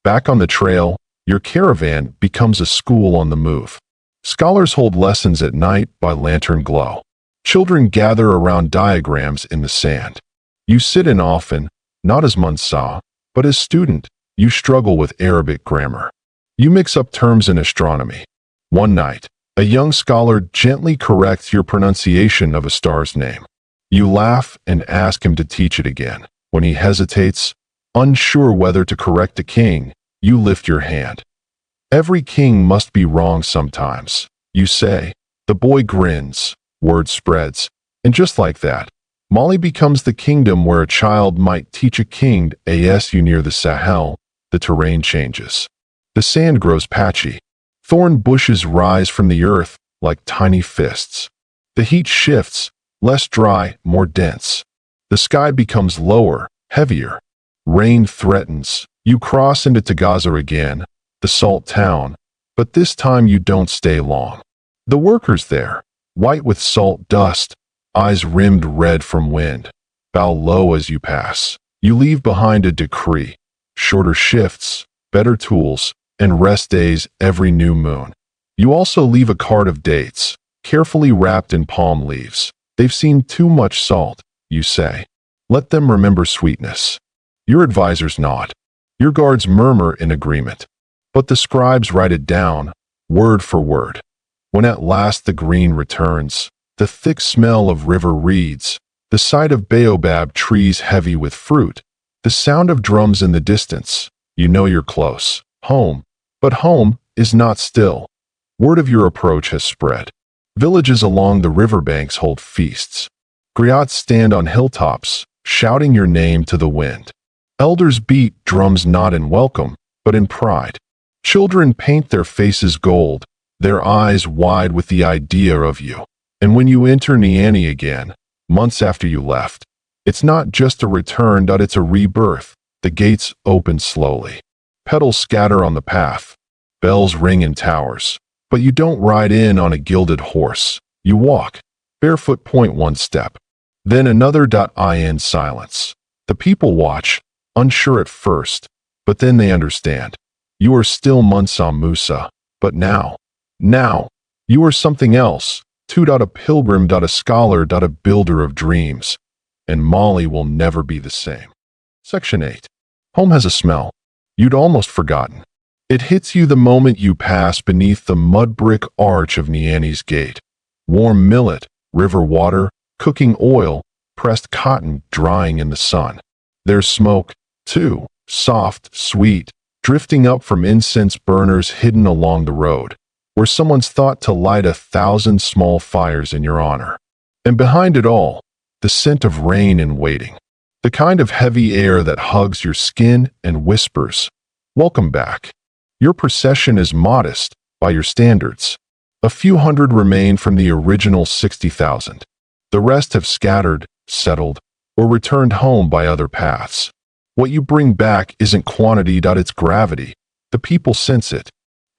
Back on the trail, your caravan becomes a school on the move. Scholars hold lessons at night by lantern glow. Children gather around diagrams in the sand. You sit in often, not as Mansa, but as student. You struggle with Arabic grammar. You mix up terms in astronomy. One night, a young scholar gently corrects your pronunciation of a star's name. You laugh and ask him to teach it again. When he hesitates, unsure whether to correct a king, you lift your hand. Every king must be wrong sometimes, you say. The boy grins, word spreads, and just like that, Mali becomes the kingdom where a child might teach a king. As you near the Sahel, the terrain changes. The sand grows patchy. Thorn bushes rise from the earth like tiny fists. The heat shifts, less dry, more dense. The sky becomes lower, heavier. Rain threatens. You cross into Tagaza again, the salt town, but this time you don't stay long. The workers there, white with salt dust, eyes rimmed red from wind, bow low as you pass. You leave behind a decree: shorter shifts, better tools, and rest days every new moon. You also leave a card of dates, carefully wrapped in palm leaves. They've seen too much salt, you say. Let them remember sweetness. Your advisors nod. Your guards murmur in agreement. But the scribes write it down, word for word. When at last the green returns, the thick smell of river reeds, the sight of baobab trees heavy with fruit, the sound of drums in the distance, you know you're close. Home. But home is not still. Word of your approach has spread. Villages along the riverbanks hold feasts. Griots stand on hilltops, shouting your name to the wind. Elders beat drums not in welcome, but in pride. Children paint their faces gold, their eyes wide with the idea of you. And when you enter Niani again, months after you left, it's not just a return, it's a rebirth. The gates open slowly. Petals scatter on the path. Bells ring in towers. But you don't ride in on a gilded horse. You walk, barefoot, point one step. Then another. In silence. The people watch, unsure at first, but then they understand. You are still Mansa Musa, but now, you are something else. A pilgrim, a scholar, a builder of dreams. And Mali will never be the same. Section 8. Home has a smell you'd almost forgotten. It hits you the moment you pass beneath the mud brick arch of Niani's gate. Warm millet, river water, cooking oil, pressed cotton drying in the sun. There's smoke, too, soft, sweet, drifting up from incense burners hidden along the road, where someone's thought to light 1,000 small fires in your honor. And behind it all, the scent of rain and waiting. The kind of heavy air that hugs your skin and whispers, "Welcome back." Your procession is modest, by your standards. A few hundred remain from the original 60,000. The rest have scattered, settled, or returned home by other paths. What you bring back isn't quantity, it's gravity. The people sense it.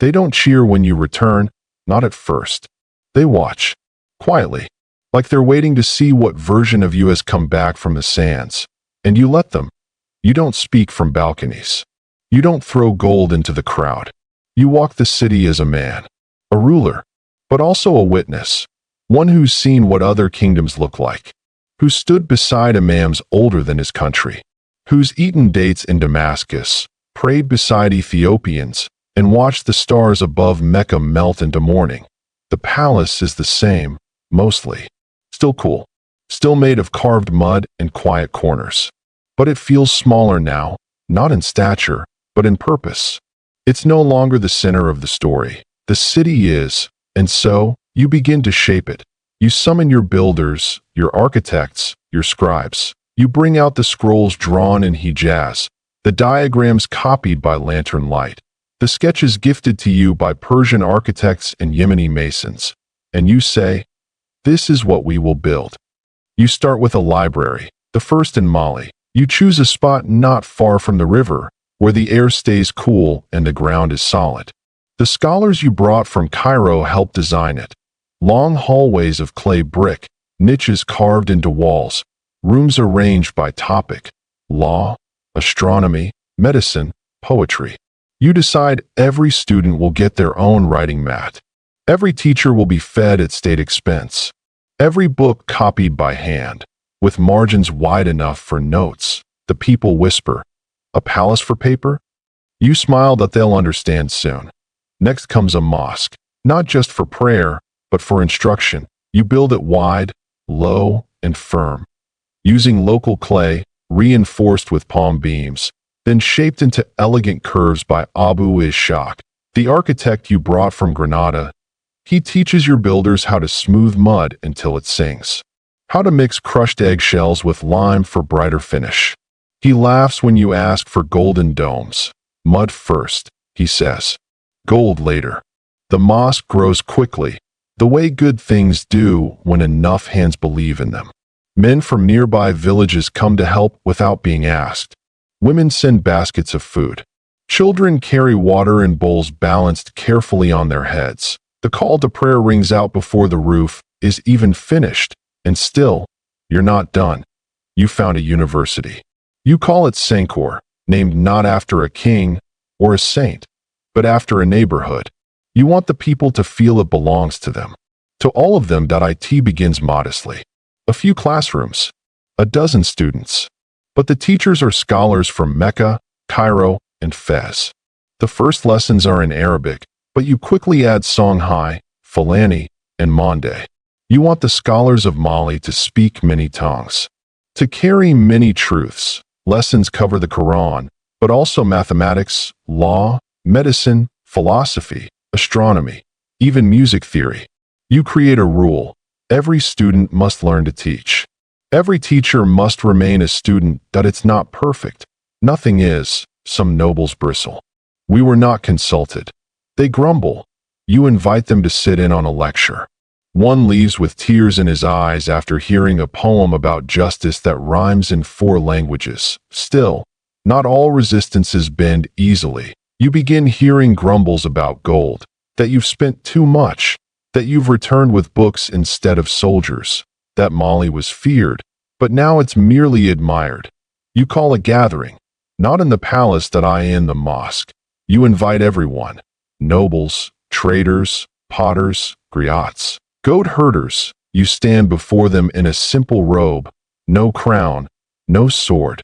They don't cheer when you return, not at first. They watch, quietly, like they're waiting to see what version of you has come back from the sands. And you let them. You don't speak from balconies. You don't throw gold into the crowd. You walk the city as a man, a ruler, but also a witness, one who's seen what other kingdoms look like, who stood beside imams older than his country, who's eaten dates in Damascus, prayed beside Ethiopians, and watched the stars above Mecca melt into morning. The palace is the same, mostly. Still cool. Still made of carved mud and quiet corners. But it feels smaller now, not in stature, but in purpose. It's no longer the center of the story. The city is, and so, you begin to shape it. You summon your builders, your architects, your scribes. You bring out the scrolls drawn in Hijaz, the diagrams copied by lantern light, the sketches gifted to you by Persian architects and Yemeni masons. And you say, "This is what we will build." You start with a library, the first in Mali, You choose a spot not far from the river, where the air stays cool and the ground is solid. The scholars you brought from Cairo helped design it. Long hallways of clay brick, niches carved into walls, rooms arranged by topic: law, astronomy, medicine, poetry. You decide every student will get their own writing mat. Every teacher will be fed at state expense. Every book copied by hand, with margins wide enough for notes. The people whisper, "A palace for paper?" You smile that they'll understand soon. Next comes a mosque, not just for prayer, but for instruction. You build it wide, low, and firm, using local clay, reinforced with palm beams, then shaped into elegant curves by Abu Ishaq, the architect you brought from Granada. He teaches your builders how to smooth mud until it sings, how to mix crushed eggshells with lime for brighter finish. He laughs when you ask for golden domes. Mud first, he says. Gold later. The mosque grows quickly, the way good things do when enough hands believe in them. Men from nearby villages come to help without being asked. Women send baskets of food. Children carry water in bowls balanced carefully on their heads. The call to prayer rings out before the roof is even finished, and still, you're not done. You found a university. You call it Sankor, named not after a king or a saint, but after a neighborhood. You want the people to feel it belongs to them. To all of them, it begins modestly. A few classrooms, a dozen students. But the teachers are scholars from Mecca, Cairo, and Fez. The first lessons are in Arabic, but you quickly add Songhai, Fulani, and Mande. You want the scholars of Mali to speak many tongues, to carry many truths. Lessons cover the Quran, but also mathematics, law, medicine, philosophy, astronomy, even music theory. You create a rule. Every student must learn to teach. Every teacher must remain a student. It's not perfect. Nothing is. Some nobles bristle. We were not consulted. They grumble. You invite them to sit in on a lecture. One leaves with tears in his eyes after hearing a poem about justice that rhymes in 4 languages. Still, not all resistances bend easily. You begin hearing grumbles about gold, that you've spent too much, that you've returned with books instead of soldiers, that Mali was feared, but now it's merely admired. You call a gathering, not in the palace in the mosque. You invite everyone, nobles, traders, potters, griots, goat herders. You stand before them in a simple robe, no crown, no sword,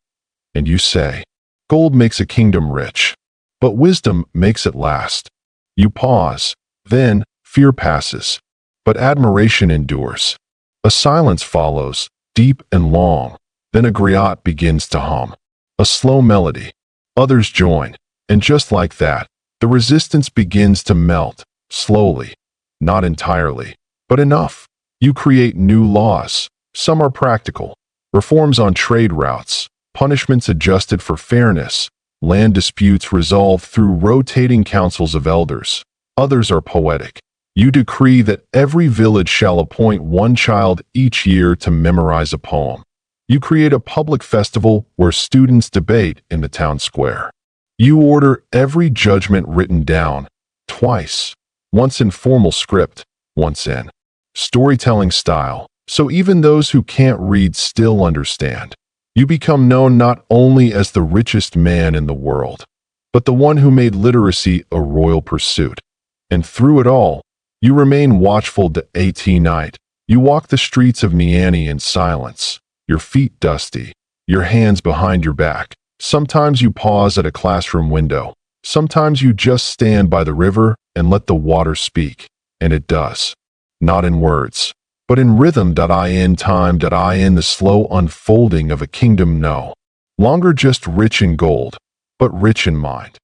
and you say, "Gold makes a kingdom rich, but wisdom makes it last." You pause, then fear passes, but admiration endures. A silence follows, deep and long, then a griot begins to hum, a slow melody. Others join, and just like that, the resistance begins to melt, slowly, not entirely, but enough. You create new laws. Some are practical, reforms on trade routes, punishments adjusted for fairness, land disputes resolved through rotating councils of elders. Others are poetic. You decree that every village shall appoint one child each year to memorize a poem. You create a public festival where students debate in the town square. You order every judgment written down, twice, once in formal script, once in storytelling style, so even those who can't read still understand. You become known not only as the richest man in the world, but the one who made literacy a royal pursuit. And through it all, you remain watchful at night. You walk the streets of Niani in silence, your feet dusty, your hands behind your back. Sometimes you pause at a classroom window. Sometimes you just stand by the river and let the water speak. And it does. Not in words, but in rhythm. In time. In the slow unfolding of a kingdom no longer just rich in gold, but rich in mind.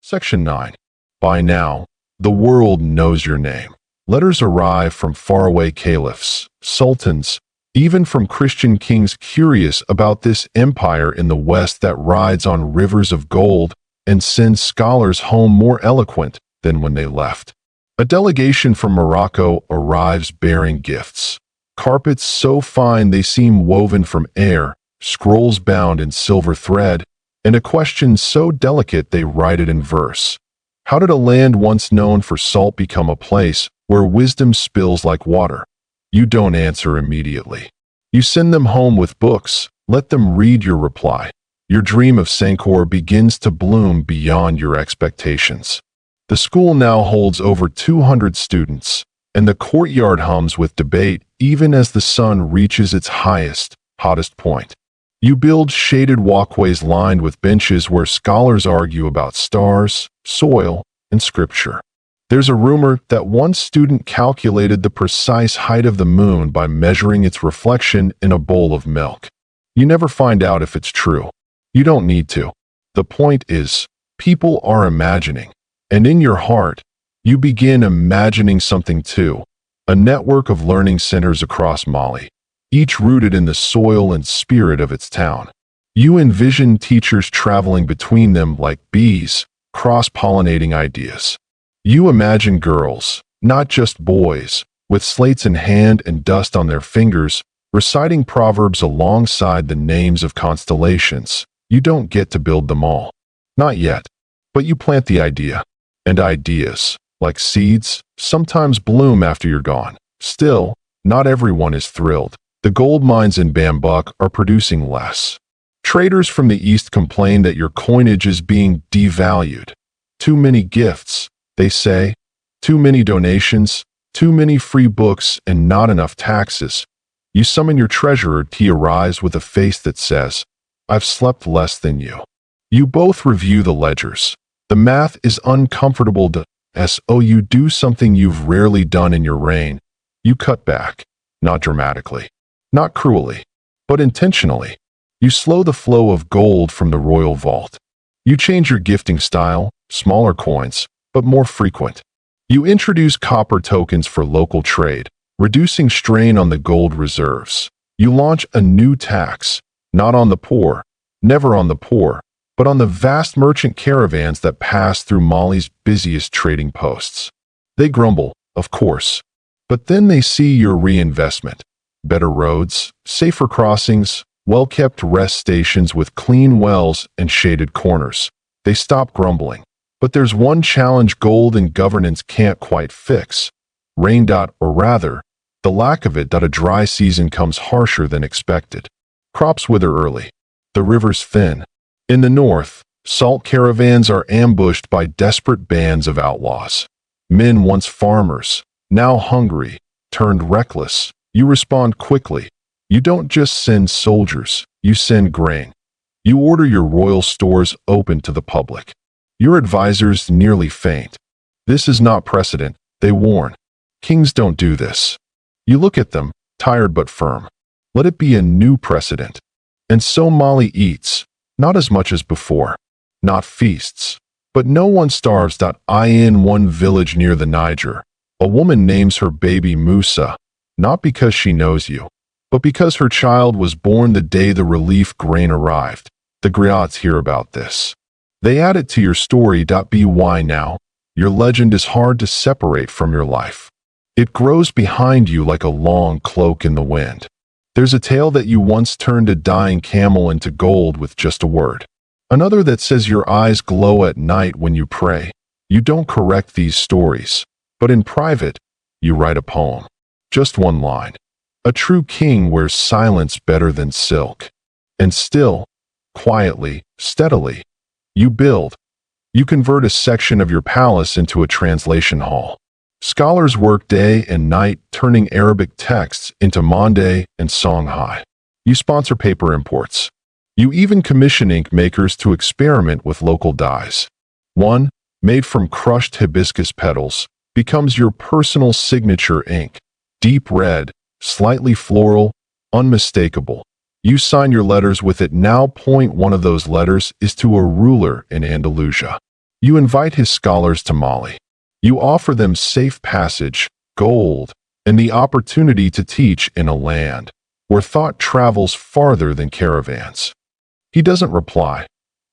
Section 9. By now, the world knows your name. Letters arrive from faraway caliphs, sultans, even from Christian kings curious about this empire in the West that rides on rivers of gold and sends scholars home more eloquent than when they left. A delegation from Morocco arrives bearing gifts. Carpets so fine they seem woven from air, scrolls bound in silver thread, and a question so delicate they write it in verse. How did a land once known for salt become a place where wisdom spills like water? You don't answer immediately. You send them home with books, let them read your reply. Your dream of Sankor begins to bloom beyond your expectations. The school now holds over 200 students, and the courtyard hums with debate even as the sun reaches its highest, hottest point. You build shaded walkways lined with benches where scholars argue about stars, soil, and scripture. There's a rumor that one student calculated the precise height of the moon by measuring its reflection in a bowl of milk. You never find out if it's true. You don't need to. The point is, people are imagining, and in your heart, you begin imagining something too. A network of learning centers across Mali, each rooted in the soil and spirit of its town. You envision teachers traveling between them like bees, cross-pollinating ideas. You imagine girls, not just boys, with slates in hand and dust on their fingers, reciting proverbs alongside the names of constellations. You don't get to build them all. Not yet. But you plant the idea. And ideas, like seeds, sometimes bloom after you're gone. Still, not everyone is thrilled. The gold mines in Bambuk are producing less. Traders from the East complain that your coinage is being devalued. Too many gifts, they say. Too many donations, too many free books, and not enough taxes. You summon your treasurer to arise with a face that says, "I've slept less than you." You both review the ledgers. The math is uncomfortable so you do something you've rarely done in your reign. You cut back, not dramatically, not cruelly, but intentionally. You slow the flow of gold from the royal vault. You change your gifting style, smaller coins, but more frequent. You introduce copper tokens for local trade, reducing strain on the gold reserves. You launch a new tax, not on the poor, never on the poor, but on the vast merchant caravans that pass through Mali's busiest trading posts. They grumble, of course, but then they see your reinvestment. Better roads, safer crossings, well-kept rest stations with clean wells and shaded corners. They stop grumbling. But there's one challenge gold and governance can't quite fix. Rain. Or rather, the lack of it. A dry season comes harsher than expected. Crops wither early. The rivers thin. In the north, salt caravans are ambushed by desperate bands of outlaws. Men once farmers, now hungry, turned reckless. You respond quickly. You don't just send soldiers, you send grain. You order your royal stores open to the public. Your advisors nearly faint. This is not precedent, they warn. Kings don't do this. You look at them, tired but firm. Let it be a new precedent. And so Mali eats, not as much as before. Not feasts. But no one starves. In one village near the Niger, a woman names her baby Musa, not because she knows you, but because her child was born the day the relief grain arrived. The griots hear about this. They add it to your story. By now, your legend is hard to separate from your life. It grows behind you like a long cloak in the wind. There's a tale that you once turned a dying camel into gold with just a word. Another that says your eyes glow at night when you pray. You don't correct these stories, but in private, you write a poem. Just one line. A true king wears silence better than silk. And still, quietly, steadily, you build. You convert a section of your palace into a translation hall. Scholars work day and night turning Arabic texts into Mande and Songhai. You sponsor paper imports. You even commission ink makers to experiment with local dyes. One, made from crushed hibiscus petals, becomes your personal signature ink. Deep red, slightly floral, unmistakable. You sign your letters with it now. One of those letters is to a ruler in Andalusia. You invite his scholars to Mali. You offer them safe passage, gold, and the opportunity to teach in a land where thought travels farther than caravans. He doesn't reply,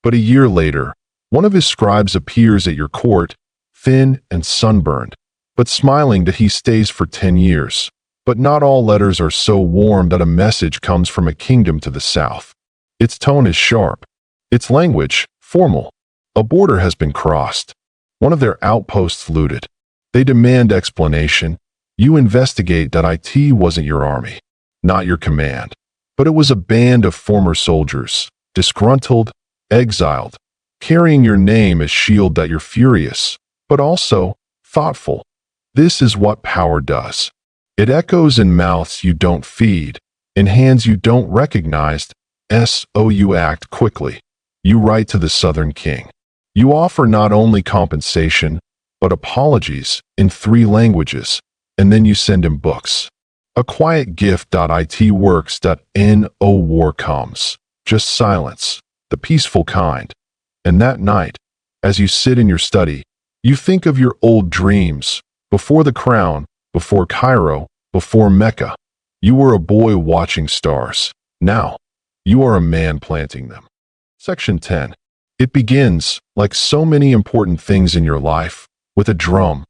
but a year later, one of his scribes appears at your court, thin and sunburned, but smiling that he stays for 10 years. But not all letters are so warm that a message comes from a kingdom to the south. Its tone is sharp. Its language, formal. A border has been crossed. One of their outposts looted. They demand explanation. You investigate that it wasn't your army, not your command, but it was a band of former soldiers, disgruntled, exiled, carrying your name as shield that you're furious, but also thoughtful. This is what power does. It echoes in mouths you don't feed, in hands you don't recognize. So you act quickly. You write to the Southern King. You offer not only compensation, but apologies in 3 languages, and then you send him books. A quiet gift. It works. No war comes. Just silence, the peaceful kind. And that night, as you sit in your study, you think of your old dreams, before the crown, before Cairo, before Mecca. You were a boy watching stars. Now, you are a man planting them. Section 10. It begins, like so many important things in your life, with a drum.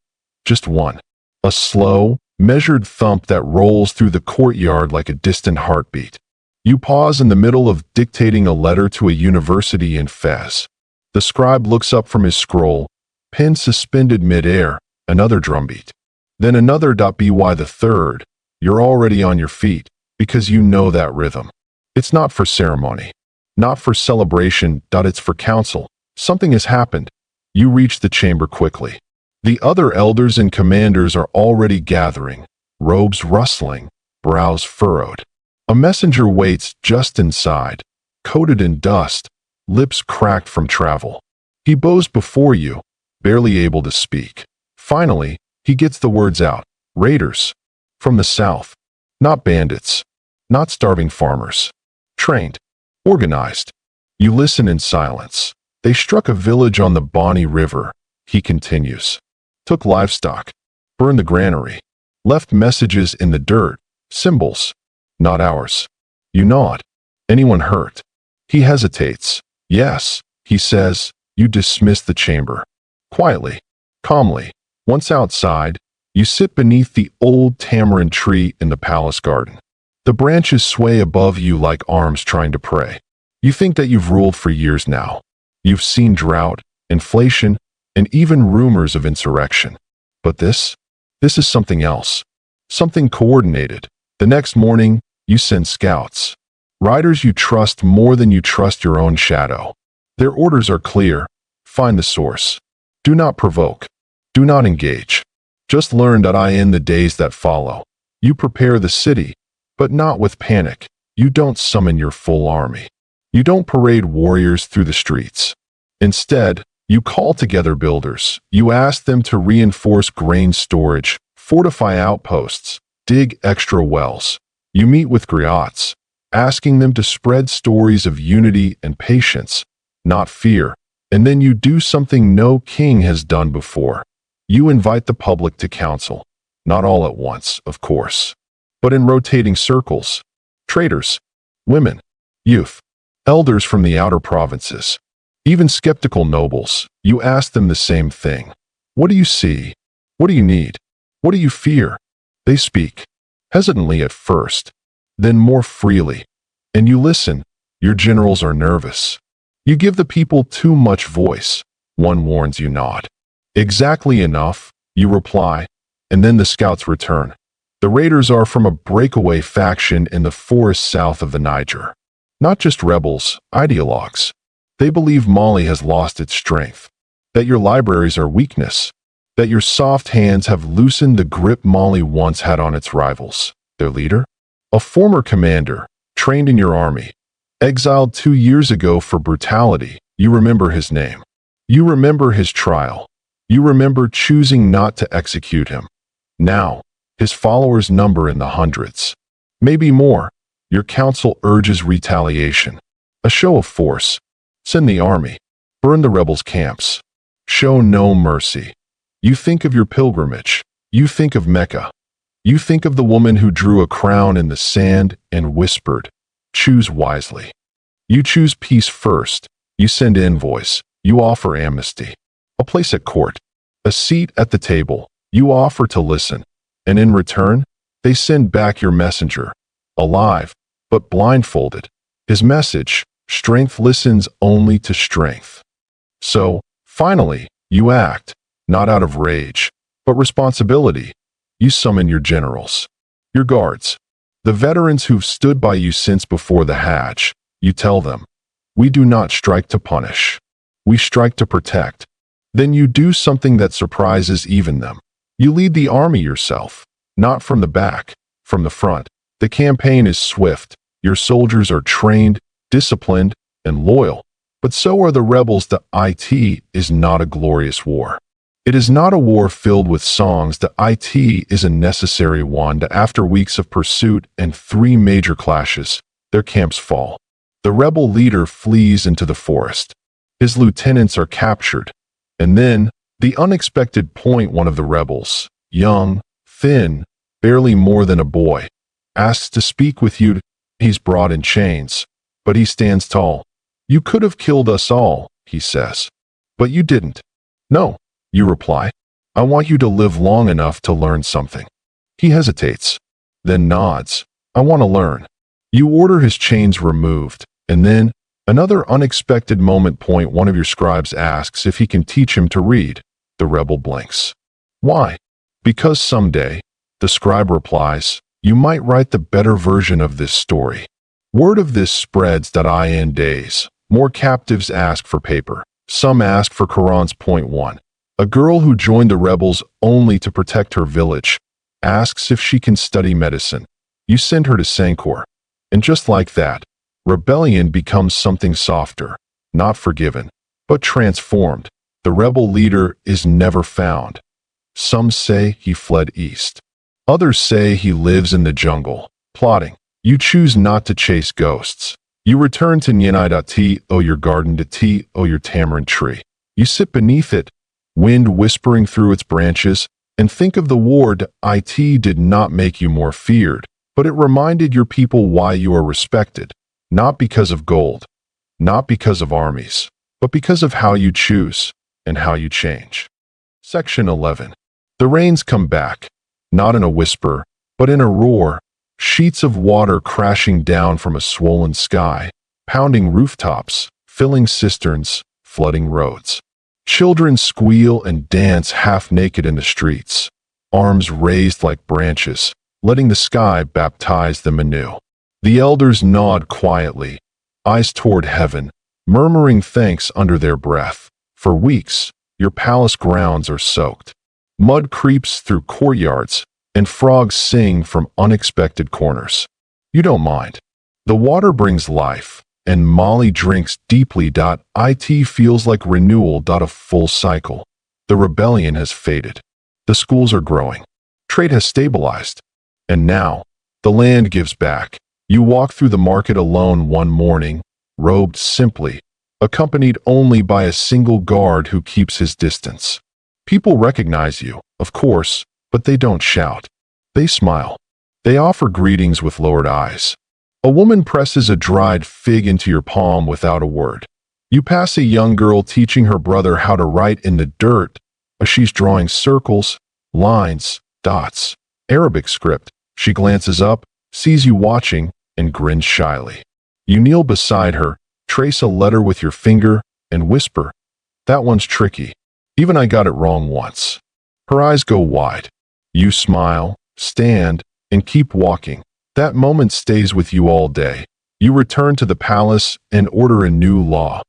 Just one. A slow, measured thump that rolls through the courtyard like a distant heartbeat. You pause in the middle of dictating a letter to a university in Fez. The scribe looks up from his scroll, pen suspended mid-air, another drumbeat. Then another. By the third, you're already on your feet, because you know that rhythm. It's not for ceremony, not for celebration. It's for counsel. Something has happened. You reach the chamber quickly. The other elders and commanders are already gathering, robes rustling, brows furrowed. A messenger waits just inside, coated in dust, lips cracked from travel. He bows before you, barely able to speak. Finally, he gets the words out. Raiders. From the south. Not bandits. Not starving farmers. Trained. Organized. You listen in silence. They struck a village on the Bonny River, he continues. Took livestock. Burned the granary. Left messages in the dirt. Symbols. Not ours. You nod. Anyone hurt? He hesitates. Yes, he says. You dismiss the chamber. Quietly. Calmly. Once outside, you sit beneath the old tamarind tree in the palace garden. The branches sway above you like arms trying to pray. You think that you've ruled for years now. You've seen drought, inflation, and even rumors of insurrection. But this is something else. Something coordinated. The next morning, you send scouts. Riders you trust more than you trust your own shadow. Their orders are clear. Find the source. Do not provoke. Do not engage. Just learn that in the days that follow. You prepare the city, but not with panic. You don't summon your full army. You don't parade warriors through the streets. Instead, you call together builders. You ask them to reinforce grain storage, fortify outposts, dig extra wells. You meet with griots, asking them to spread stories of unity and patience, not fear. And then you do something no king has done before. You invite the public to council. Not all at once, of course, but in rotating circles. Traders, women, youth, elders from the outer provinces, even skeptical nobles. You ask them the same thing. What do you see? What do you need? What do you fear? They speak, hesitantly at first, then more freely. And you listen. Your generals are nervous. You give the people too much voice. One warns you not. Exactly enough, you reply, and then the scouts return. The raiders are from a breakaway faction in the forest south of the Niger. Not just rebels, ideologues. They believe Mali has lost its strength, that your libraries are weakness, that your soft hands have loosened the grip Mali once had on its rivals. Their leader? A former commander, trained in your army, exiled 2 years ago for brutality. You remember his name. You remember his trial. You remember choosing not to execute him. Now, his followers number in the hundreds. Maybe more. Your council urges retaliation. A show of force. Send the army. Burn the rebels' camps. Show no mercy. You think of your pilgrimage. You think of Mecca. You think of the woman who drew a crown in the sand and whispered, "Choose wisely." You choose peace first. You send envoys. You offer amnesty. A place at court. A seat at the table. You offer to listen. And in return, they send back your messenger. Alive, but blindfolded. His message, Strength listens only to strength. So, finally, you act, not out of rage, but responsibility. You summon your generals, your guards, the veterans who've stood by you since before the hatch. You tell them, we do not strike to punish. We strike to protect. Then you do something that surprises even them. You lead the army yourself, not from the back, from the front. The campaign is swift. Your soldiers are trained, disciplined, and loyal. But so are the rebels. The IT is not a glorious war. It is not a war filled with songs. The IT is a necessary one. After weeks of pursuit and 3 major clashes, their camps fall. The rebel leader flees into the forest. His lieutenants are captured. And then, the unexpected point, one of the rebels, young, thin, barely more than a boy, asks to speak with you. He's brought in chains, but he stands tall. You could have killed us all, he says. But you didn't. No, you reply. I want you to live long enough to learn something. He hesitates, then nods. I want to learn. You order his chains removed, and then, another unexpected moment. Point, one of your scribes asks if he can teach him to read. The rebel blinks. Why? Because someday, the scribe replies, you might write the better version of this story. Word of this spreads. In days, more captives ask for paper. Some ask for Qurans. Point 1. A girl who joined the rebels only to protect her village asks if she can study medicine. You send her to Sankor. And just like that, rebellion becomes something softer, not forgiven, but transformed. The rebel leader is never found. Some say he fled east. Others say he lives in the jungle, plotting. You choose not to chase ghosts. You return to Nyenai. Your garden. Your tamarind tree. You sit beneath it, wind whispering through its branches, and think of the war. It did not make you more feared, but it reminded your people why you are respected, not because of gold, not because of armies, but because of how you choose and how you change. Section 11. The rains come back, not in a whisper, but in a roar, sheets of water crashing down from a swollen sky, pounding rooftops, filling cisterns, flooding roads. Children squeal and dance half-naked in the streets, arms raised like branches, letting the sky baptize them anew. The elders nod quietly, eyes toward heaven, murmuring thanks under their breath. For weeks, your palace grounds are soaked. Mud creeps through courtyards, and frogs sing from unexpected corners. You don't mind. The water brings life, and Molly drinks deeply. It feels like renewal. A full cycle. The rebellion has faded. The schools are growing. Trade has stabilized. And now, the land gives back. You walk through the market alone one morning, robed simply, accompanied only by a single guard who keeps his distance. People recognize you, of course, but they don't shout. They smile. They offer greetings with lowered eyes. A woman presses a dried fig into your palm without a word. You pass a young girl teaching her brother how to write in the dirt. She's drawing circles, lines, dots, Arabic script. She glances up, sees you watching, and grins shyly. You kneel beside her, trace a letter with your finger, and whisper, "That one's tricky. Even I got it wrong once." Her eyes go wide. You smile, stand, and keep walking. That moment stays with you all day. You return to the palace and order a new law,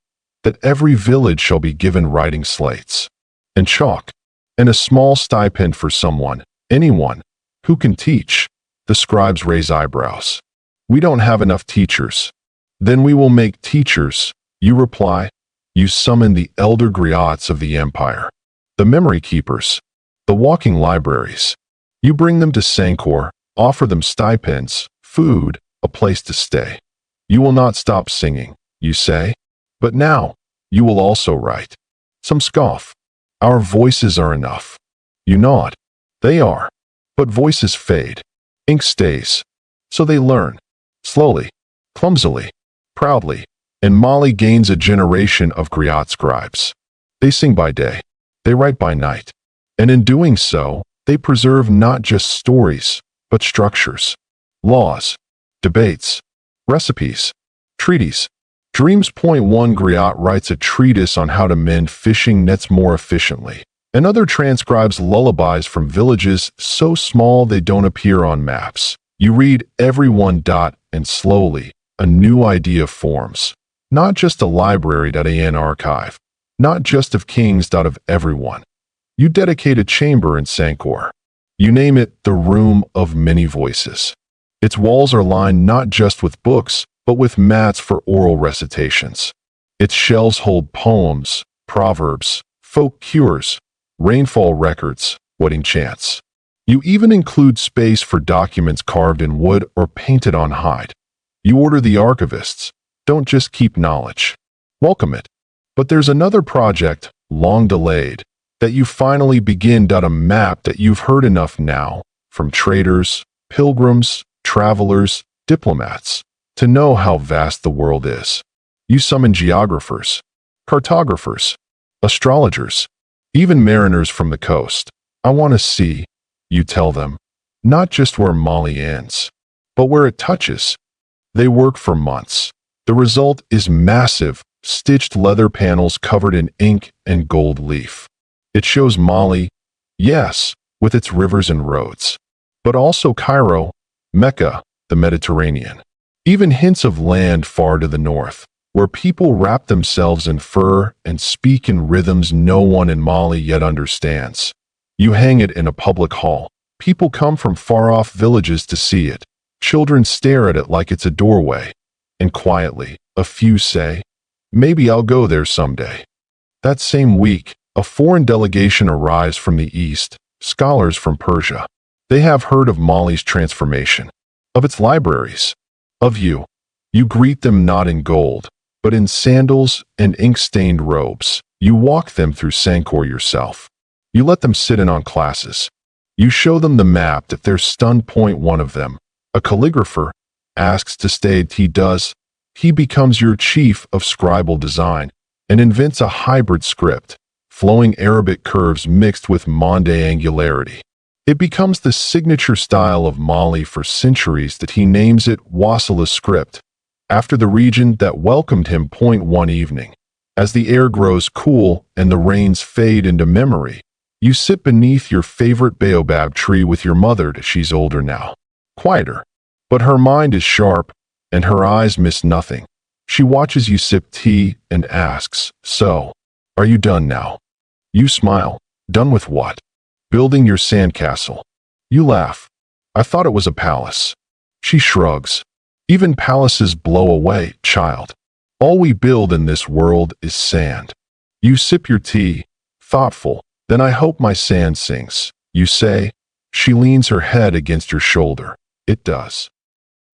that every village shall be given writing slates, and chalk, and a small stipend for someone, anyone, who can teach. The scribes raise eyebrows. "We don't have enough teachers." "Then we will make teachers," you reply. You summon the elder griots of the empire, the memory keepers, the walking libraries. You bring them to Sankor, offer them stipends, food, a place to stay. "You will not stop singing," you say. "But now, you will also write." Some scoff. "Our voices are enough." You nod. They are. But voices fade. Ink stays. So they learn. Slowly, clumsily, proudly. And Mali gains a generation of griot scribes. They sing by day. They write by night. And in doing so, they preserve not just stories, but structures, laws, debates, recipes, treaties, Dreams.1 Griot writes a treatise on how to mend fishing nets more efficiently. Another transcribes lullabies from villages so small they don't appear on maps. You read every one dot, and slowly, a new idea forms. Not just a library.an archive, not just of kings. Of everyone. You dedicate a chamber in Sankor. You name it the Room of Many Voices. Its walls are lined not just with books, but with mats for oral recitations. Its shelves hold poems, proverbs, folk cures, rainfall records, wedding chants. You even include space for documents carved in wood or painted on hide. You order the archivists. Don't just keep knowledge. Welcome it. But there's another project, long delayed, that you finally begin. A map that you've heard enough now, from traders, pilgrims, travelers, diplomats, to know how vast the world is. You summon geographers, cartographers, astrologers, even mariners from the coast. I want to see, you tell them, not just where Mali ends, but where it touches. They work for months. The result is massive, stitched leather panels covered in ink and gold leaf. It shows Mali, yes, with its rivers and roads, but also Cairo, Mecca, the Mediterranean. Even hints of land far to the north, where people wrap themselves in fur and speak in rhythms no one in Mali yet understands. You hang it in a public hall. People come from far-off villages to see it. Children stare at it like it's a doorway. And quietly, a few say, maybe I'll go there someday. That same week, a foreign delegation arrives from the east, scholars from Persia. They have heard of Mali's transformation, of its libraries, of you. You greet them not in gold, but in sandals and ink-stained robes. You walk them through Sankor yourself. You let them sit in on classes. You show them the map. If they're stunned, one of them, a calligrapher, asks to stay. He does. He becomes your chief of scribal design and invents a hybrid script, flowing Arabic curves mixed with Monde angularity. It becomes the signature style of Mali for centuries. That he names it Wasila script, after the region that welcomed him. One evening, as the air grows cool and the rains fade into memory, you sit beneath your favorite baobab tree with your mother. She's older now, quieter, but her mind is sharp, and her eyes miss nothing. She watches you sip tea and asks, so, are you done now? You smile. Done with what? Building your sandcastle. You laugh. I thought it was a palace. She shrugs. Even palaces blow away, child. All we build in this world is sand. You sip your tea, thoughtful. Then I hope my sand sinks, you say. She leans her head against your shoulder. It does.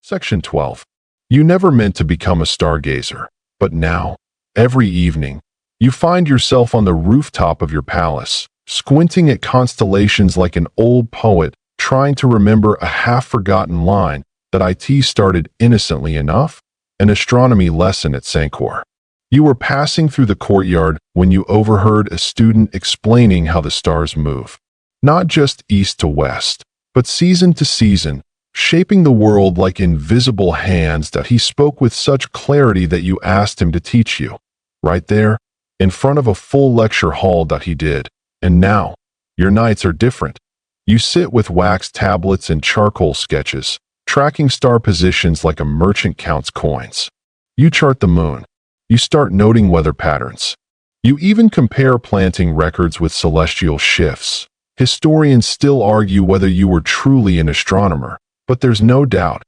Section 12. You never meant to become a stargazer, but now, every evening, you find yourself on the rooftop of your palace, squinting at constellations like an old poet trying to remember a half-forgotten line that it started innocently enough, an astronomy lesson at Sankor. You were passing through the courtyard when you overheard a student explaining how the stars move, not just east to west, but season to season, shaping the world like invisible hands. That he spoke with such clarity that you asked him to teach you. Right there, in front of a full lecture hall. He did. And now, your nights are different. You sit with wax tablets and charcoal sketches, tracking star positions like a merchant counts coins. You chart the moon. You start noting weather patterns. You even compare planting records with celestial shifts. Historians still argue whether you were truly an astronomer, but there's no doubt.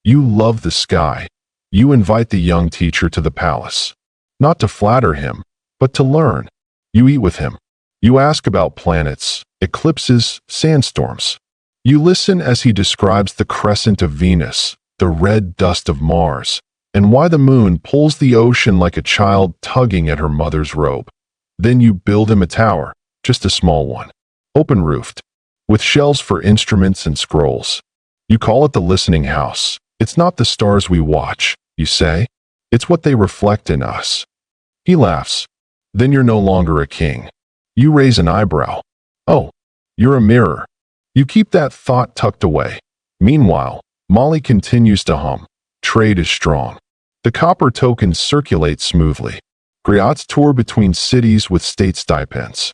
You love the sky. You invite the young teacher to the palace. Not to flatter him, but to learn. You eat with him. You ask about planets, eclipses, sandstorms. You listen as he describes the crescent of Venus, the red dust of Mars, and why the moon pulls the ocean like a child tugging at her mother's robe. Then you build him a tower, just a small one, open-roofed, with shelves for instruments and scrolls. You call it the listening house. It's not the stars we watch, you say. It's what they reflect in us. He laughs. Then you're no longer a king. You raise an eyebrow. Oh, you're a mirror. You keep that thought tucked away. Meanwhile, Molly continues to hum. Trade is strong. The copper tokens circulate smoothly. Griots tour between cities with state stipends.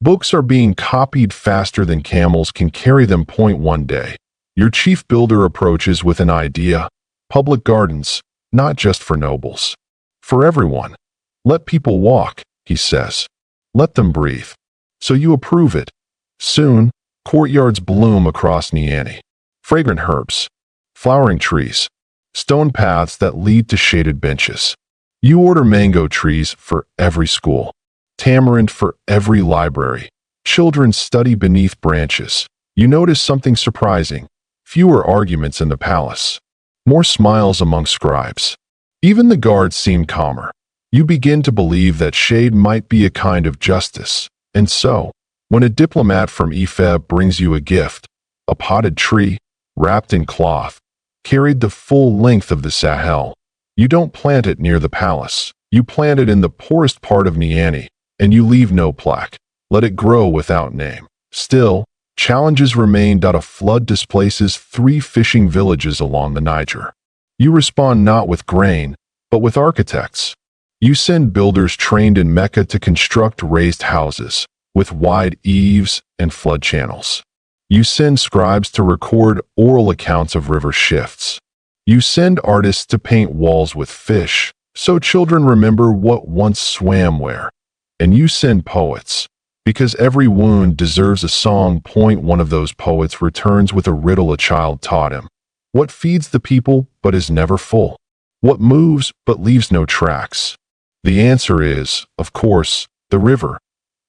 Books are being copied faster than camels can carry them. One day, your chief builder approaches with an idea. Public gardens, not just for nobles. For everyone. Let people walk, he says. Let them breathe. So you approve it. Soon, courtyards bloom across Niani. Fragrant herbs, flowering trees, stone paths that lead to shaded benches. You order mango trees for every school, tamarind for every library. Children study beneath branches. You notice something surprising. Fewer arguments in the palace. More smiles among scribes. Even the guards seem calmer. You begin to believe that shade might be a kind of justice. And so, when a diplomat from Ife brings you a gift, a potted tree, wrapped in cloth, carried the full length of the Sahel, you don't plant it near the palace. You plant it in the poorest part of Niani, and you leave no plaque. Let it grow without name. Still, challenges remain. A flood displaces 3 fishing villages along the Niger. You respond not with grain, but with architects. You send builders trained in Mecca to construct raised houses, with wide eaves and flood channels. You send scribes to record oral accounts of river shifts. You send artists to paint walls with fish, so children remember what once swam where. And you send poets, because every wound deserves a song. One of those poets returns with a riddle a child taught him. What feeds the people but is never full? What moves but leaves no tracks? The answer is, of course, the river.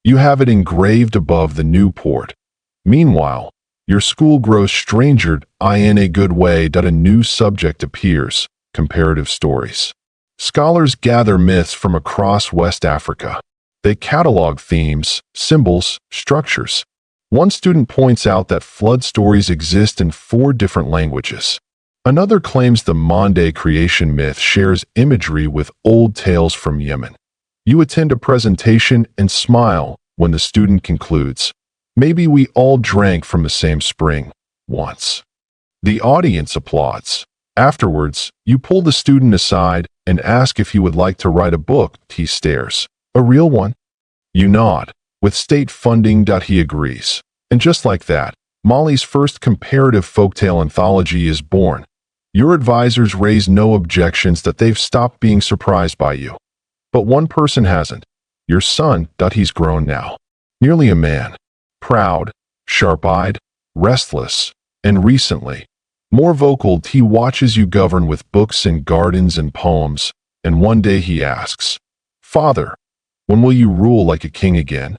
You have it engraved above the new port. Meanwhile, your school grows strangered in a good way. A new subject appears, comparative stories. Scholars gather myths from across West Africa. They catalog themes, symbols, structures. One student points out that flood stories exist in 4 different languages. Another claims the Monde creation myth shares imagery with old tales from Yemen. You attend a presentation and smile when the student concludes, "Maybe we all drank from the same spring once." The audience applauds. Afterwards, you pull the student aside and ask if he would like to write a book. He stares. "A real one?" You nod. "With state funding." He agrees. And just like that, Mali's first comparative folktale anthology is born. Your advisors raise no objections. They've stopped being surprised by you. But one person hasn't. Your son. He's grown now. Nearly a man. Proud, sharp-eyed, restless, and recently, more vocal. He watches you govern with books and gardens and poems, and one day he asks, "Father, when will you rule like a king again?"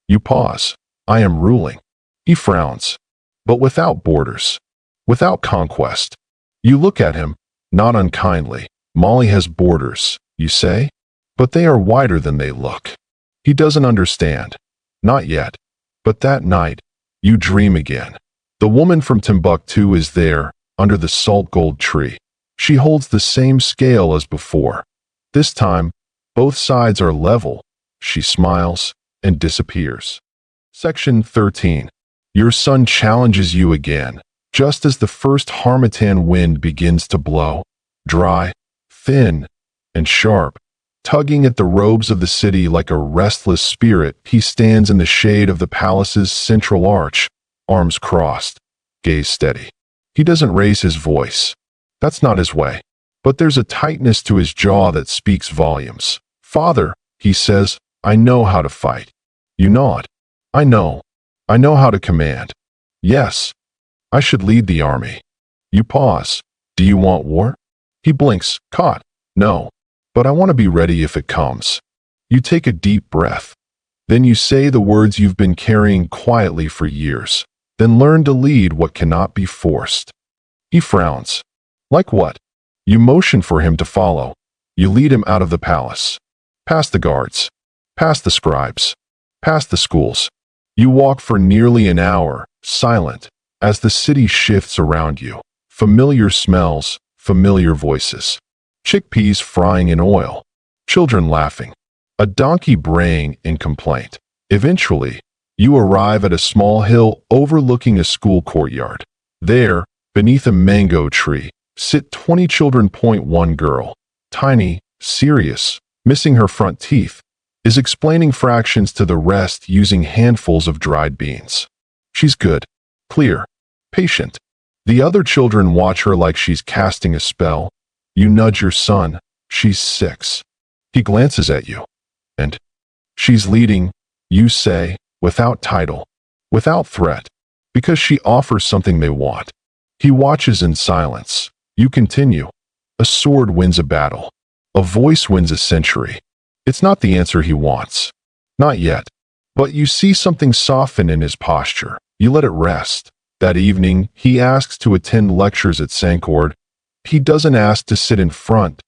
You pause. "I am ruling." He frowns. "But without borders, without conquest." You look at him, not unkindly. "Mali has borders, you say? But they are wider than they look." He doesn't understand. Not yet. But that night, you dream again. The woman from Timbuktu is there, under the salt gold tree. She holds the same scale as before. This time, both sides are level. She smiles and disappears. Section 13. Your son challenges you again, just as the first harmattan wind begins to blow, dry, thin, and sharp. Tugging at the robes of the city like a restless spirit, he stands in the shade of the palace's central arch, arms crossed, gaze steady. He doesn't raise his voice. That's not his way. But there's a tightness to his jaw that speaks volumes. "Father," he says, "I know how to fight." You nod. I know how to command." "Yes. I should lead the army." You pause. "Do you want war?" He blinks, caught. "No. But I want to be ready if it comes." You take a deep breath. Then you say the words you've been carrying quietly for years. Then learn to lead what cannot be forced. He frowns. "Like what?" You motion for him to follow. You lead him out of the palace. Past the guards. Past the scribes. Past the schools. You walk for nearly an hour, silent, as the city shifts around you. Familiar smells, familiar voices. Chickpeas frying in oil. Children laughing. A donkey braying in complaint. Eventually, you arrive at a small hill overlooking a school courtyard. There, beneath a mango tree, sit 20 children. One girl, tiny, serious, missing her front teeth, is explaining fractions to the rest using handfuls of dried beans. She's good, clear, patient. The other children watch her like she's casting a spell. You nudge your son. She's 6. He glances at you. And she's leading, you say, without title, without threat, because she offers something they want. He watches in silence. You continue. A sword wins a battle. A voice wins a century. It's not the answer he wants. Not yet. But you see something soften in his posture. You let it rest. That evening, he asks to attend lectures at Sancord. He doesn't ask to sit in front.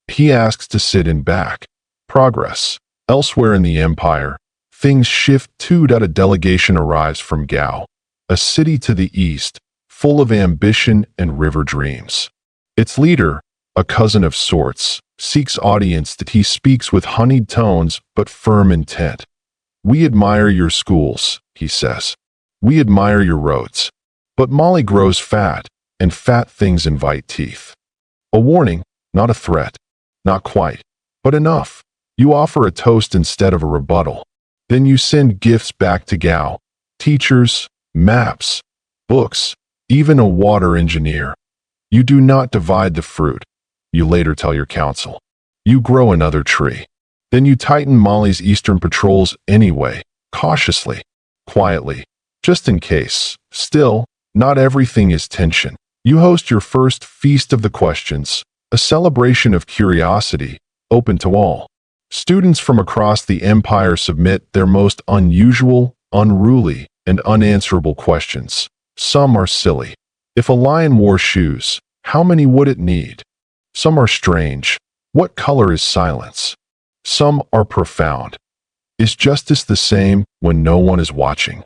He asks to sit in back. Progress. Elsewhere in the empire, things shift too. A delegation arrives from Gao, a city to the east, full of ambition and river dreams. Its leader, a cousin of sorts, seeks audience that he speaks with honeyed tones but firm intent. We admire your schools, he says. We admire your roads. But Molly grows fat, and fat things invite teeth. A warning, not a threat. Not quite, but enough. You offer a toast instead of a rebuttal. Then you send gifts back to Gao. Teachers, maps, books, even a water engineer. You do not divide the fruit. You later tell your council. You grow another tree. Then you tighten Molly's eastern patrols anyway, cautiously, quietly, just in case. Still, not everything is tension. You host your first Feast of the Questions, a celebration of curiosity, open to all. Students from across the empire submit their most unusual, unruly, and unanswerable questions. Some are silly. If a lion wore shoes, how many would it need? Some are strange. What color is silence? Some are profound. Is justice the same when no one is watching?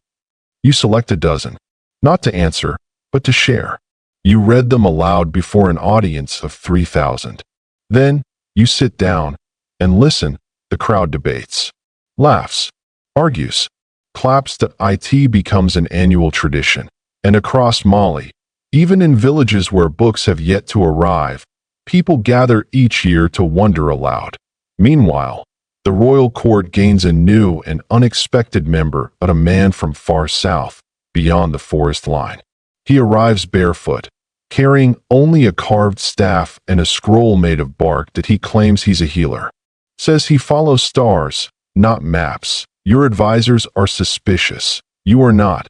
You select a dozen, not to answer, but to share. You read them aloud before an audience of 3,000. Then, you sit down and listen. The crowd debates, laughs, argues, claps. That it becomes an annual tradition. And across Mali, even in villages where books have yet to arrive, people gather each year to wonder aloud. Meanwhile, the royal court gains a new and unexpected member, a man from far south, beyond the forest line. He arrives barefoot, carrying only a carved staff and a scroll made of bark that he claims he's a healer. Says he follows stars, not maps. Your advisors are suspicious. You are not.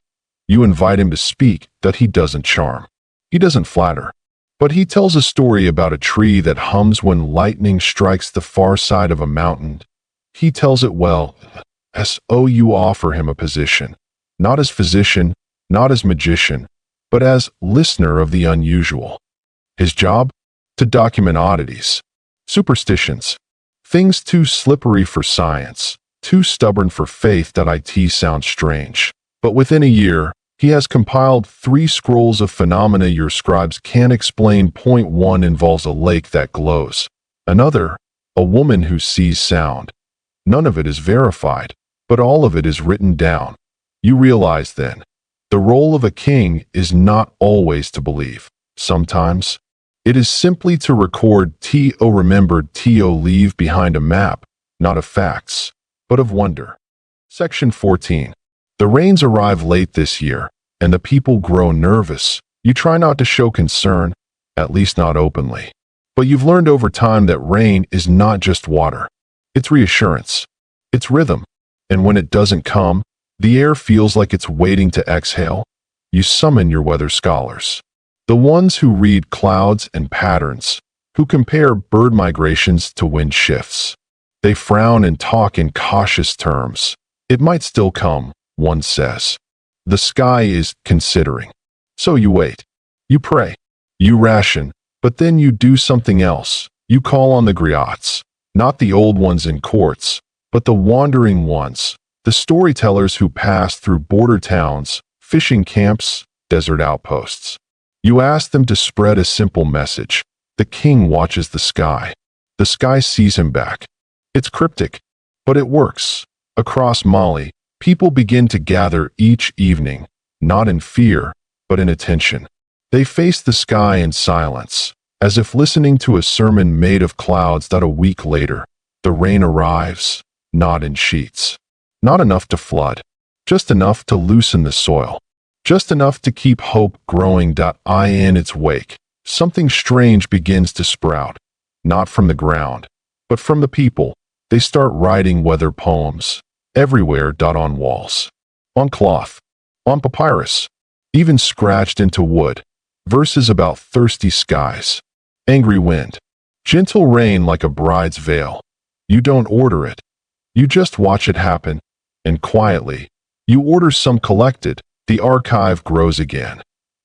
You invite him to speak. That he doesn't charm. He doesn't flatter. But he tells a story about a tree that hums when lightning strikes the far side of a mountain. He tells it well. So you offer him a position, not as physician, not as magician, but as listener of the unusual. His job? To document oddities, superstitions, things too slippery for science, too stubborn for faith. That it sounds strange. But within a year, he has compiled 3 scrolls of phenomena your scribes can't explain. Point 1 involves a lake that glows. Another, a woman who sees sound. None of it is verified, but all of it is written down. You realize then, the role of a king is not always to believe. Sometimes, it is simply to record remembered leave behind a map, not of facts, but of wonder. Section 14. The rains arrive late this year, and the people grow nervous. You try not to show concern, at least not openly. But you've learned over time that rain is not just water. It's reassurance. It's rhythm. And when it doesn't come, the air feels like it's waiting to exhale. You summon your weather scholars. The ones who read clouds and patterns, who compare bird migrations to wind shifts. They frown and talk in cautious terms. It might still come, one says. The sky is considering. So you wait. You pray. You ration. But then you do something else. You call on the griots. Not the old ones in courts, but the wandering ones. The storytellers who pass through border towns, fishing camps, desert outposts. You ask them to spread a simple message. The king watches the sky. The sky sees him back. It's cryptic, but it works. Across Mali, people begin to gather each evening, not in fear, but in attention. They face the sky in silence. as if listening to a sermon made of clouds. That a week later, the rain arrives, not in sheets. Not enough to flood, just enough to loosen the soil, just enough to keep hope growing. In its wake, something strange begins to sprout, not from the ground, but from the people. They start writing weather poems, everywhere. On walls, on cloth, on papyrus, even scratched into wood, verses about thirsty skies, angry wind, gentle rain like a bride's veil. You don't order it, you just watch it happen, and quietly, you order some collected. The archive grows again.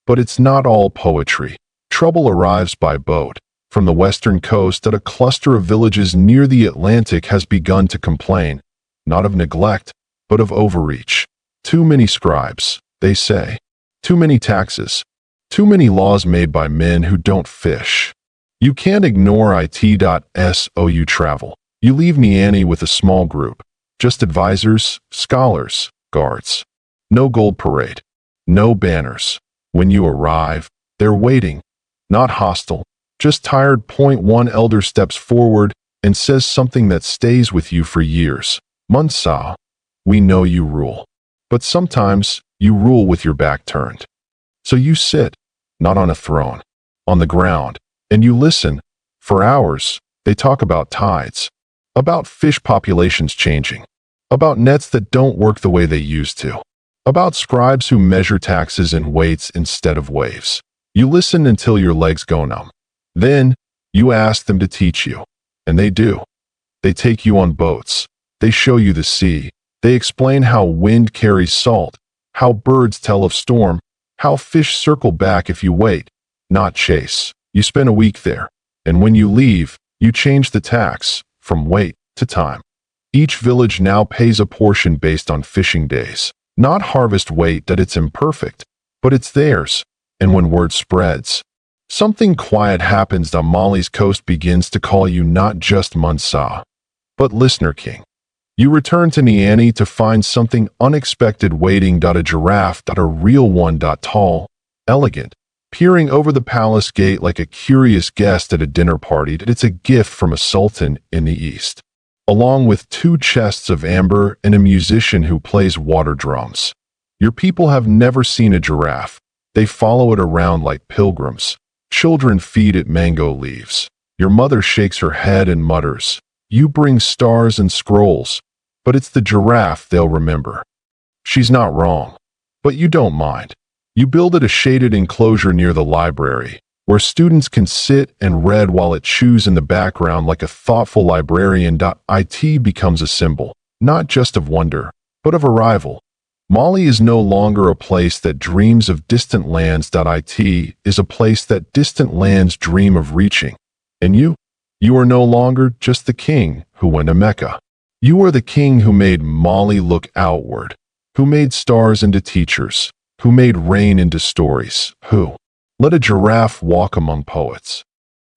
But it's not all poetry. Trouble arrives by boat. From the western coast, a cluster of villages near the Atlantic has begun to complain, not of neglect, but of overreach. Too many scribes, they say. Too many taxes. Too many laws made by men who don't fish. You can't ignore it. You travel. You leave Niani with a small group. Just advisors, scholars, guards. No gold parade. No banners. When you arrive, they're waiting. Not hostile, just tired. One elder steps forward and says something that stays with you for years. Mansa, we know you rule. But sometimes you rule with your back turned. So you sit, not on a throne, on the ground, and you listen. For hours, they talk about tides, about fish populations changing, about nets that don't work the way they used to, about scribes who measure taxes in weights instead of waves. You listen until your legs go numb. Then, you ask them to teach you, and they do. They take you on boats. They show you the sea. They explain how wind carries salt, how birds tell of storm, how fish circle back if you wait, not chase. You spend a week there, and when you leave, you change the tax from weight to time. Each village now pays a portion based on fishing days, not harvest weight. That it's imperfect, but it's theirs. And when word spreads, something quiet happens. The Mali's coast begins to call you not just Mansa, but Listener King. You return to Niani to find something unexpected waiting. A giraffe. A real one. Tall, elegant, peering over the palace gate like a curious guest at a dinner party. It's a gift from a sultan in the east, along with 2 chests of amber and a musician who plays water drums. Your people have never seen a giraffe. They follow it around like pilgrims. Children feed it mango leaves. Your mother shakes her head and mutters, "You bring stars and scrolls." But it's the giraffe they'll remember. She's not wrong. But you don't mind. You build it a shaded enclosure near the library, where students can sit and read while it chews in the background like a thoughtful librarian. It becomes a symbol, not just of wonder, but of arrival. Mali is no longer a place that dreams of distant lands. It is a place that distant lands dream of reaching. And you are no longer just the king who went to Mecca. You are the king who made Mali look outward, who made stars into teachers, who made rain into stories, who let a giraffe walk among poets.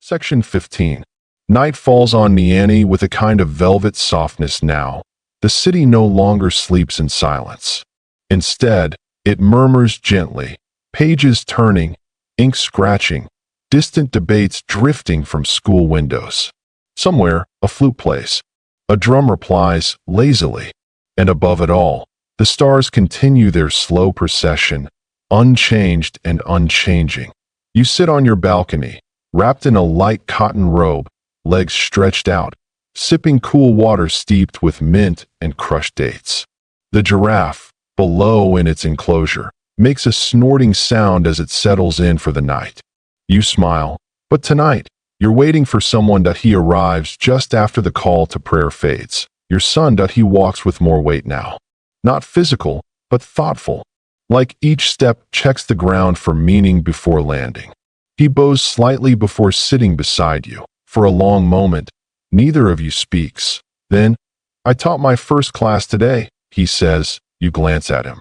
Section 15. Night falls on Niani with a kind of velvet softness now. The city no longer sleeps in silence. Instead, it murmurs gently, pages turning, ink scratching, distant debates drifting from school windows. Somewhere, a flute plays. A drum replies, lazily. And above it all, the stars continue their slow procession, unchanged and unchanging. You sit on your balcony, wrapped in a light cotton robe, legs stretched out, sipping cool water steeped with mint and crushed dates. The giraffe, below in its enclosure, makes a snorting sound as it settles in for the night. You smile, but tonight, you're waiting for someone. He arrives just after the call to prayer fades. Your son. He walks with more weight now. Not physical, but thoughtful. Like each step checks the ground for meaning before landing. He bows slightly before sitting beside you. For a long moment, neither of you speaks. Then, "I taught my first class today," he says. You glance at him.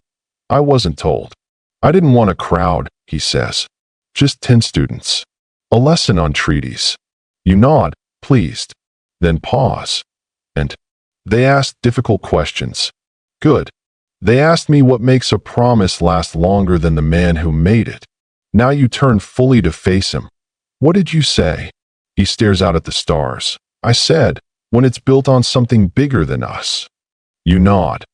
"I wasn't told. I didn't want a crowd," he says. "Just 10 students. A lesson on treaties." You nod, pleased. Then pause. "And they asked difficult questions." "Good. They asked me what makes a promise last longer than the man who made it." Now you turn fully to face him. What did you say? He stares out at the stars. I said, when it's built on something bigger than us. You nod.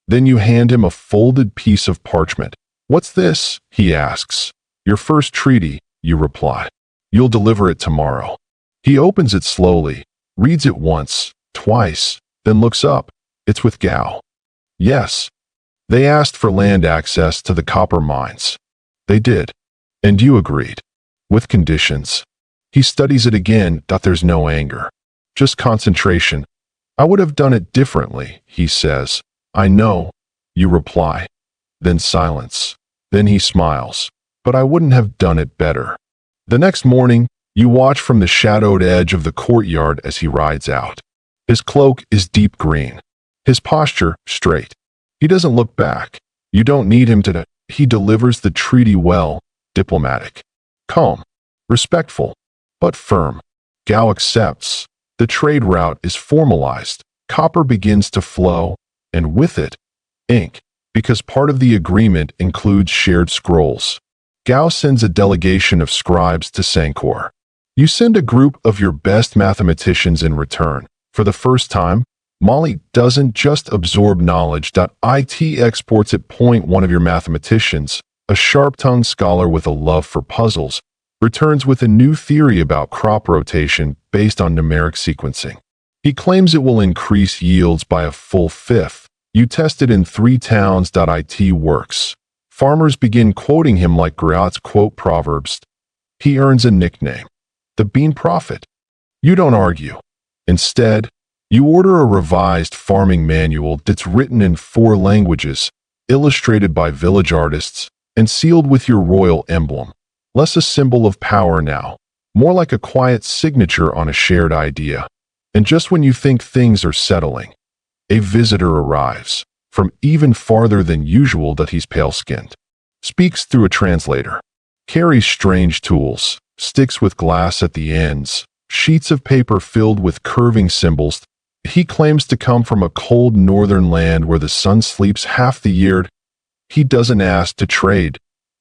Then you hand him a folded piece of parchment. What's this? He asks. Your first treaty, you reply. You'll deliver it tomorrow. He opens it slowly, reads it once, twice, then looks up. It's with Gao. Yes. They asked for land access to the copper mines. They did. And you agreed. With conditions. He studies it again. There's no anger. Just concentration. I would have done it differently, he says. I know, you reply. Then silence. Then he smiles. But I wouldn't have done it better. The next morning, you watch from the shadowed edge of the courtyard as he rides out. His cloak is deep green. His posture, straight. He doesn't look back. You don't need him to. He delivers the treaty well, diplomatic. Calm. Respectful. But firm. Gao accepts. The trade route is formalized. Copper begins to flow, and with it, ink, because part of the agreement includes shared scrolls. Gao sends a delegation of scribes to Sankor. You send a group of your best mathematicians in return. For the first time, Molly doesn't just absorb knowledge. It exports it. One of your mathematicians, a sharp-tongued scholar with a love for puzzles, returns with a new theory about crop rotation based on numeric sequencing. He claims it will increase yields by a full fifth. You test it in 3 towns. It works. Farmers begin quoting him like griots quote proverbs. He earns a nickname, the Bean Prophet. You don't argue. Instead, you order a revised farming manual that's written in 4 languages, illustrated by village artists, and sealed with your royal emblem. Less a symbol of power now, more like a quiet signature on a shared idea. And just when you think things are settling, a visitor arrives, from even farther than usual. He's pale-skinned, speaks through a translator, carries strange tools, sticks with glass at the ends, sheets of paper filled with curving symbols. He claims to come from a cold northern land where the sun sleeps half the year. He doesn't ask to trade.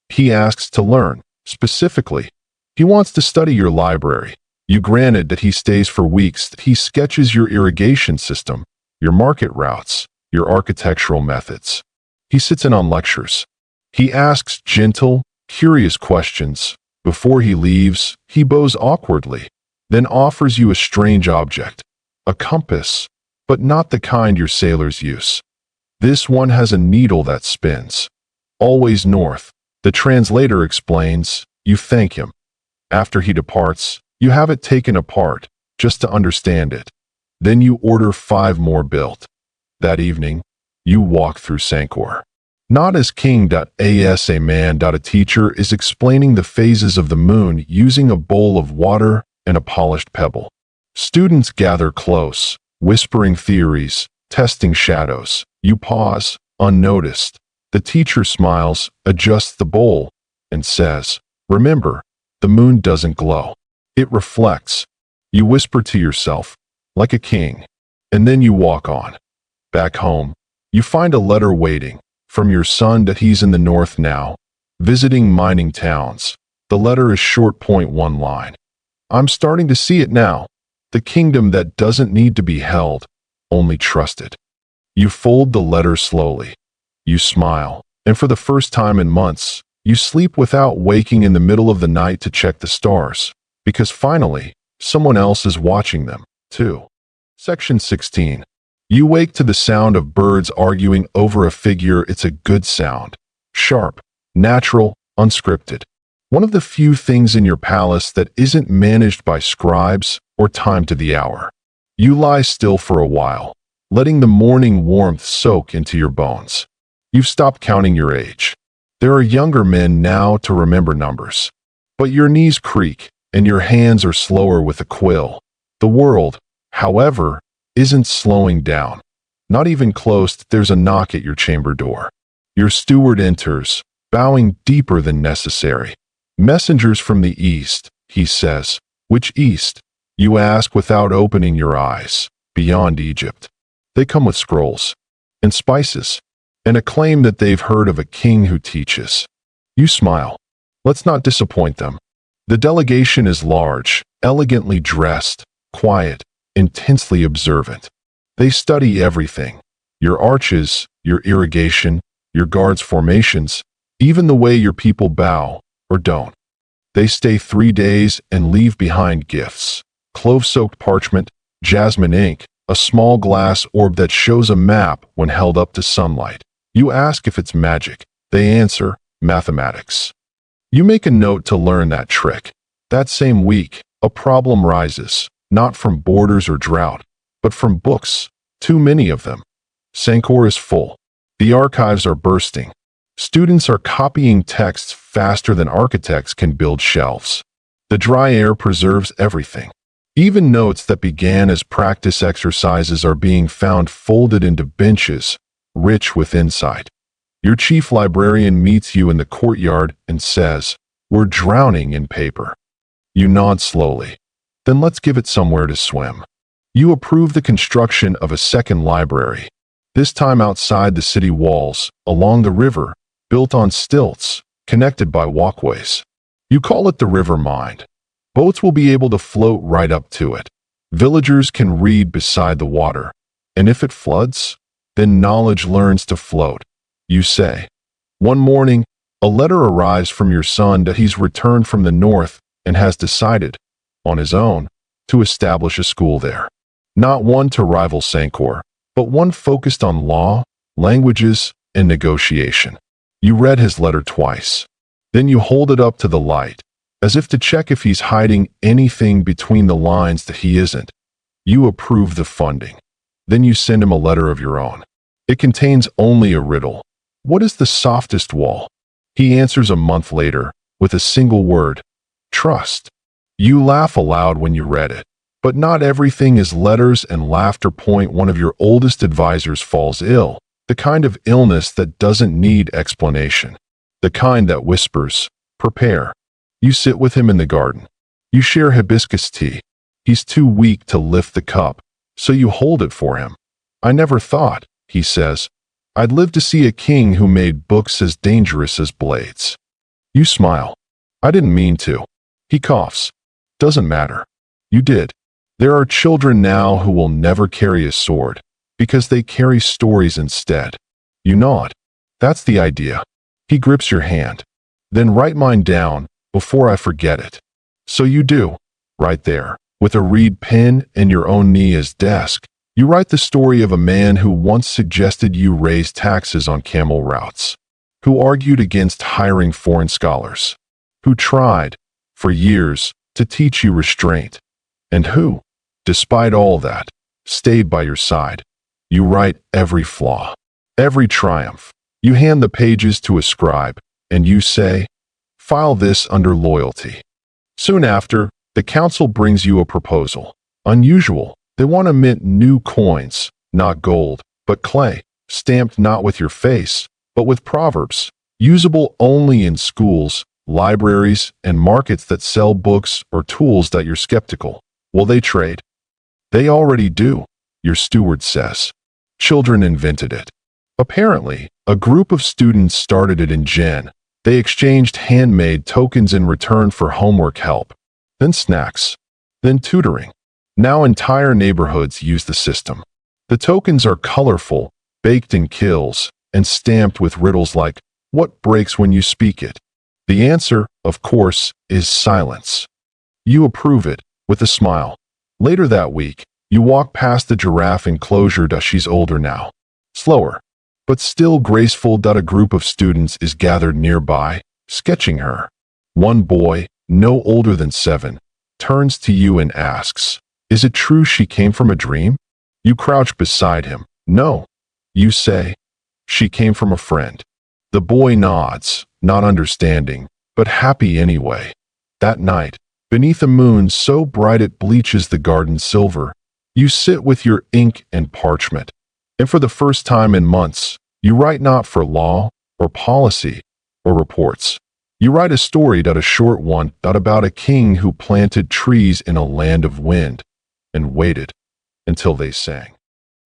He asks to learn. Specifically, he wants to study your library. You granted that he stays for weeks. He sketches your irrigation system, your market routes, your architectural methods. He sits in on lectures. He asks gentle, curious questions. Before he leaves, he bows awkwardly, then offers you a strange object, a compass, but not the kind your sailors use. This one has a needle that spins. Always north. The translator explains. You thank him. After he departs, you have it taken apart, just to understand it. Then you order 5 more built. That evening, you walk through Sankor. Not as king. As a man. A teacher is explaining the phases of the moon using a bowl of water and a polished pebble. Students gather close, whispering theories, testing shadows. You pause, unnoticed. The teacher smiles, adjusts the bowl, and says, remember, the moon doesn't glow. It reflects. You whisper to yourself, like a king, and then you walk on. Back home, you find a letter waiting, from your son. He's in the north now, visiting mining towns. The letter is short. 1 line. I'm starting to see it now. The kingdom that doesn't need to be held, only trusted. You fold the letter slowly. You smile, and for the first time in months, you sleep without waking in the middle of the night to check the stars, because finally, someone else is watching them, too. Section 16. You wake to the sound of birds arguing over a figure. It's a good sound. Sharp, natural, unscripted. One of the few things in your palace that isn't managed by scribes or timed to the hour. You lie still for a while, letting the morning warmth soak into your bones. You've stopped counting your age. There are younger men now to remember numbers. But your knees creak, and your hands are slower with a quill. The world, however, isn't slowing down. Not even close. There's a knock at your chamber door. Your steward enters, bowing deeper than necessary. Messengers from the east, he says. Which east? You ask without opening your eyes. Beyond Egypt. They come with scrolls and spices, and a claim that they've heard of a king who teaches. You smile. Let's not disappoint them. The delegation is large, elegantly dressed, quiet, intensely observant. They study everything: your arches, your irrigation, your guards' formations, even the way your people bow or don't. They stay 3 days and leave behind gifts: clove-soaked parchment, jasmine ink, a small glass orb that shows a map when held up to sunlight. You ask if it's magic. They answer, mathematics. You make a note to learn that trick. That same week, a problem rises, not from borders or drought, but from books, too many of them. Sankor is full. The archives are bursting. Students are copying texts faster than architects can build shelves. The dry air preserves everything. Even notes that began as practice exercises are being found folded into benches, rich with insight. Your chief librarian meets you in the courtyard and says, "We're drowning in paper." You nod slowly. "Then let's give it somewhere to swim." You approve the construction of a second library, this time outside the city walls, along the river, built on stilts, connected by walkways. You call it the River Mind. Boats will be able to float right up to it. Villagers can read beside the water. And if it floods, then knowledge learns to float. You say. One morning, a letter arrives from your son that he's returned from the north and has decided, on his own, to establish a school there. Not one to rival Sankor, but one focused on law, languages, and negotiation. You read his letter twice. Then you hold it up to the light, as if to check if he's hiding anything between the lines that he isn't. You approve the funding. Then you send him a letter of your own. It contains only a riddle. What is the softest wall? He answers a month later, with a single word: trust. You laugh aloud when you read it. But not everything is letters and laughter. One of your oldest advisors falls ill, the kind of illness that doesn't need explanation, the kind that whispers, "Prepare." You sit with him in the garden. You share hibiscus tea. He's too weak to lift the cup, so you hold it for him. "I never thought," he says, "I'd live to see a king who made books as dangerous as blades." You smile. "I didn't mean to." He coughs. "Doesn't matter. You did. There are children now who will never carry a sword, because they carry stories instead." You nod. "That's the idea." He grips your hand. "Then write mine down, before I forget it." So you do. Right there, with a reed pen and your own knee as desk, you write the story of a man who once suggested you raise taxes on camel routes, who argued against hiring foreign scholars, who tried, for years, to teach you restraint, and who, despite all that, stayed by your side. You write every flaw, every triumph. You hand the pages to a scribe, and you say, "File this under loyalty." Soon after, the council brings you a proposal. Unusual. They want to mint new coins, not gold, but clay, stamped not with your face, but with proverbs, usable only in schools, libraries, and markets that sell books or tools that you're skeptical. Will they trade? They already do, your steward says. Children invented it. Apparently, a group of students started it in Gen. They exchanged handmade tokens in return for homework help, then snacks, then tutoring. Now entire neighborhoods use the system. The tokens are colorful, baked in kills, and stamped with riddles like, "What breaks when you speak it?" The answer, of course, is silence. You approve it, with a smile. Later that week, you walk past the giraffe enclosure. She's older now. Slower, but still graceful. A group of students is gathered nearby, sketching her. One boy, no older than 7, turns to you and asks, "Is it true she came from a dream?" You crouch beside him. "No." You say, "She came from a friend." The boy nods, not understanding, but happy anyway. That night, beneath a moon so bright it bleaches the garden silver, you sit with your ink and parchment. And for the first time in months, you write not for law, or policy, or reports. You write a story, a short one, about a king who planted trees in a land of wind, and waited until they sang.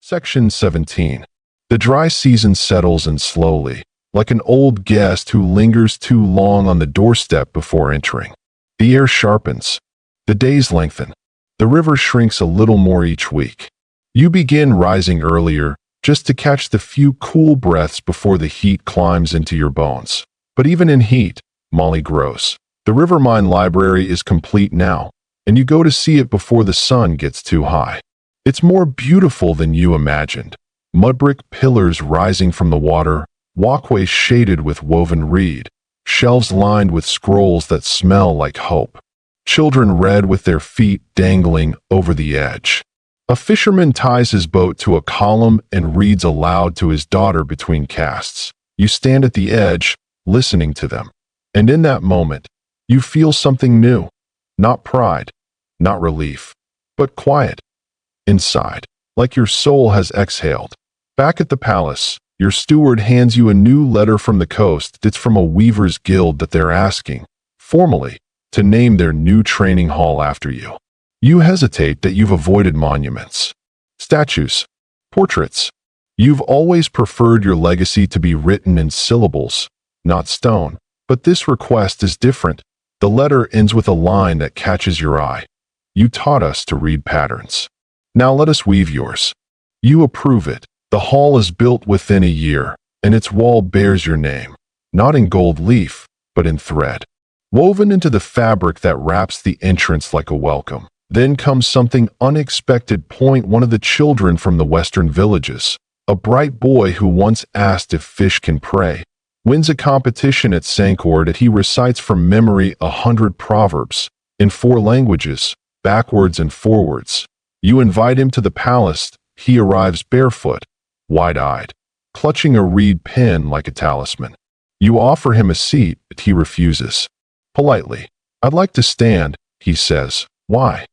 Section 17. The dry season settles in slowly, like an old guest who lingers too long on the doorstep before entering. The air sharpens. The days lengthen. The river shrinks a little more each week. You begin rising earlier, just to catch the few cool breaths before the heat climbs into your bones. But even in heat, Molly grows. The Rivermine Library is complete now, and you go to see it before the sun gets too high. It's more beautiful than you imagined. Mudbrick pillars rising from the water, walkways shaded with woven reed, shelves lined with scrolls that smell like hope. Children read with their feet dangling over the edge. A fisherman ties his boat to a column and reads aloud to his daughter between casts. You stand at the edge, listening to them. And in that moment, you feel something new. Not pride, not relief, but quiet. Inside, like your soul has exhaled. Back at the palace, your steward hands you a new letter from the coast. It's from a weaver's guild that they're asking, formally, to name their new training hall after you. You hesitate that you've avoided monuments, statues, portraits. You've always preferred your legacy to be written in syllables, not stone. But this request is different. The letter ends with a line that catches your eye. You taught us to read patterns. Now let us weave yours. You approve it. The hall is built within a year, and its wall bears your name, not in gold leaf, but in thread, woven into the fabric that wraps the entrance like a welcome. Then comes something unexpected. One of the children from the western villages, a bright boy who once asked if fish can pray, wins a competition at Sankor that he recites from memory 100 proverbs, in 4 languages, backwards and forwards. You invite him to the palace. He arrives barefoot, wide-eyed, clutching a reed pen like a talisman. You offer him a seat, but he refuses. Politely, "I'd like to stand," he says. "Why?"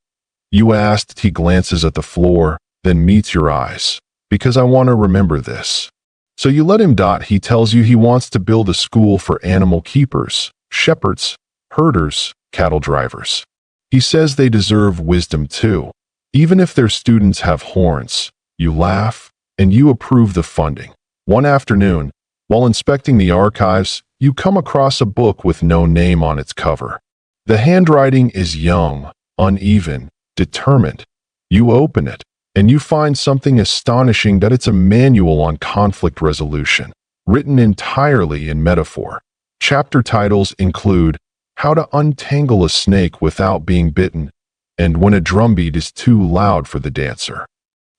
You asked. He glances at the floor, then meets your eyes. "Because I want to remember this." So you let him. He tells you he wants to build a school for animal keepers, shepherds, herders, cattle drivers. He says they deserve wisdom too, even if their students have horns. You laugh, and you approve the funding. One afternoon, while inspecting the archives, you come across a book with no name on its cover. The handwriting is young, uneven, determined. You open it, and you find something astonishing. That it's a manual on conflict resolution, written entirely in metaphor. Chapter titles include How to Untangle a Snake Without Being Bitten, and When a Drumbeat is Too Loud for the Dancer.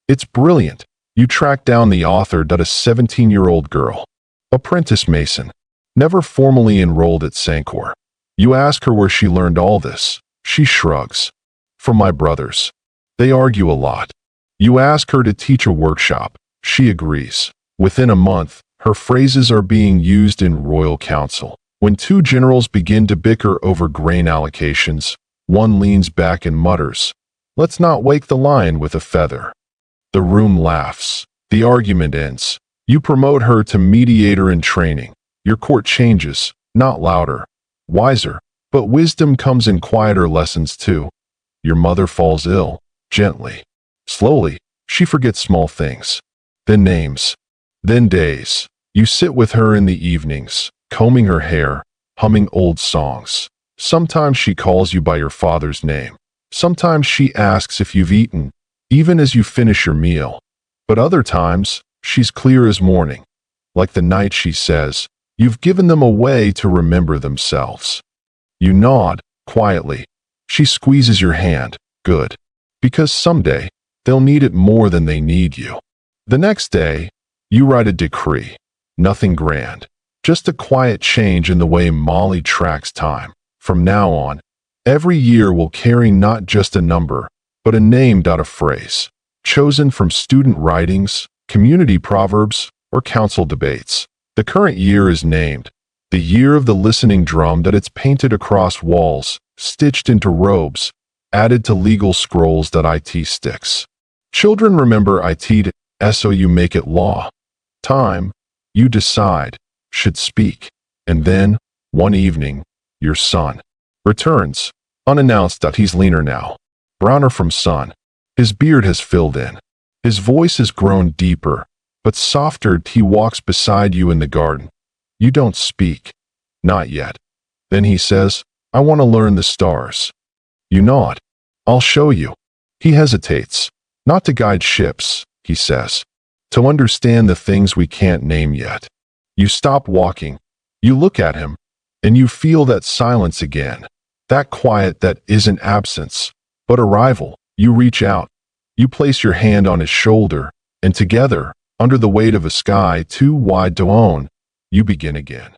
It's brilliant. You track down the author. A 17-year-old girl, apprentice mason, never formally enrolled at Sankor. You ask her where she learned all this. She shrugs. "From my brothers. They argue a lot." You ask her to teach a workshop. She agrees. Within a month, her phrases are being used in royal council. When 2 generals begin to bicker over grain allocations, one leans back and mutters, "Let's not wake the lion with a feather." The room laughs. The argument ends. You promote her to mediator in training. Your court changes, not louder, wiser, but wisdom comes in quieter lessons too. Your mother falls ill, gently. Slowly, she forgets small things. Then names. Then days. You sit with her in the evenings, combing her hair, humming old songs. Sometimes she calls you by your father's name. Sometimes she asks if you've eaten, even as you finish your meal. But other times, she's clear as morning. Like the night she says, "You've given them a way to remember themselves." You nod, quietly. She squeezes your hand. Good. Because someday, they'll need it more than they need you. The next day, you write a decree. Nothing grand. Just a quiet change in the way Molly tracks time. From now on, every year will carry not just a number, but a name. A phrase, chosen from student writings, community proverbs, or council debates. The current year is named the year of the listening drum. It's painted across walls, stitched into robes, added to legal scrolls. IT sticks. Children remember it, so you make it law. Time, you decide, should speak. And then, one evening, your son returns, unannounced. He's leaner now, browner from sun. His beard has filled in. His voice has grown deeper, but softer. He walks beside you in the garden. You don't speak. Not yet. Then he says, I want to learn the stars. You nod. I'll show you. He hesitates. Not to guide ships, he says. To understand the things we can't name yet. You stop walking. You look at him, and you feel that silence again. That quiet that isn't absence, but arrival. You reach out. You place your hand on his shoulder, and together, under the weight of a sky too wide to own, you begin again.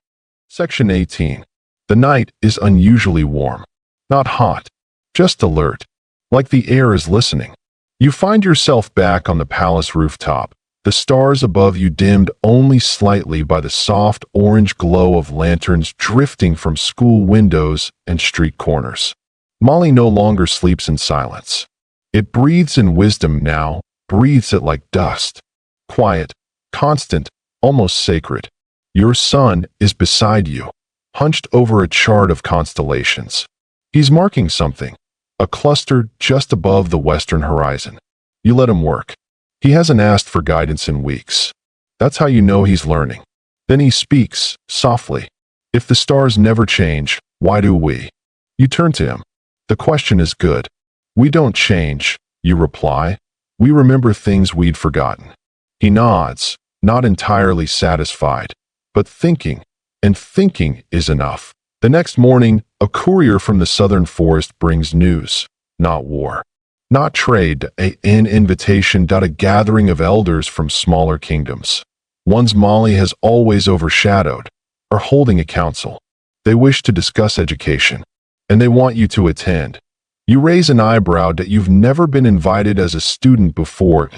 Section 18. The night is unusually warm. Not hot, just alert. Like the air is listening. You find yourself back on the palace rooftop, the stars above you dimmed only slightly by the soft orange glow of lanterns drifting from school windows and street corners. Molly no longer sleeps in silence. It breathes in wisdom now, breathes it like dust. Quiet, constant, almost sacred. Your son is beside you, hunched over a chart of constellations. He's marking something, a cluster just above the western horizon. You let him work. He hasn't asked for guidance in weeks. That's how you know he's learning. Then he speaks, softly. If the stars never change, why do we? You turn to him. The question is good. We don't change, you reply. We remember things we'd forgotten. He nods, not entirely satisfied, but thinking, and thinking is enough. The next morning, a courier from the southern forest brings news, not war. Not trade, an invitation, a gathering of elders from smaller kingdoms. Ones Molly has always overshadowed, are holding a council. They wish to discuss education, and they want you to attend. You raise an eyebrow that you've never been invited as a student before.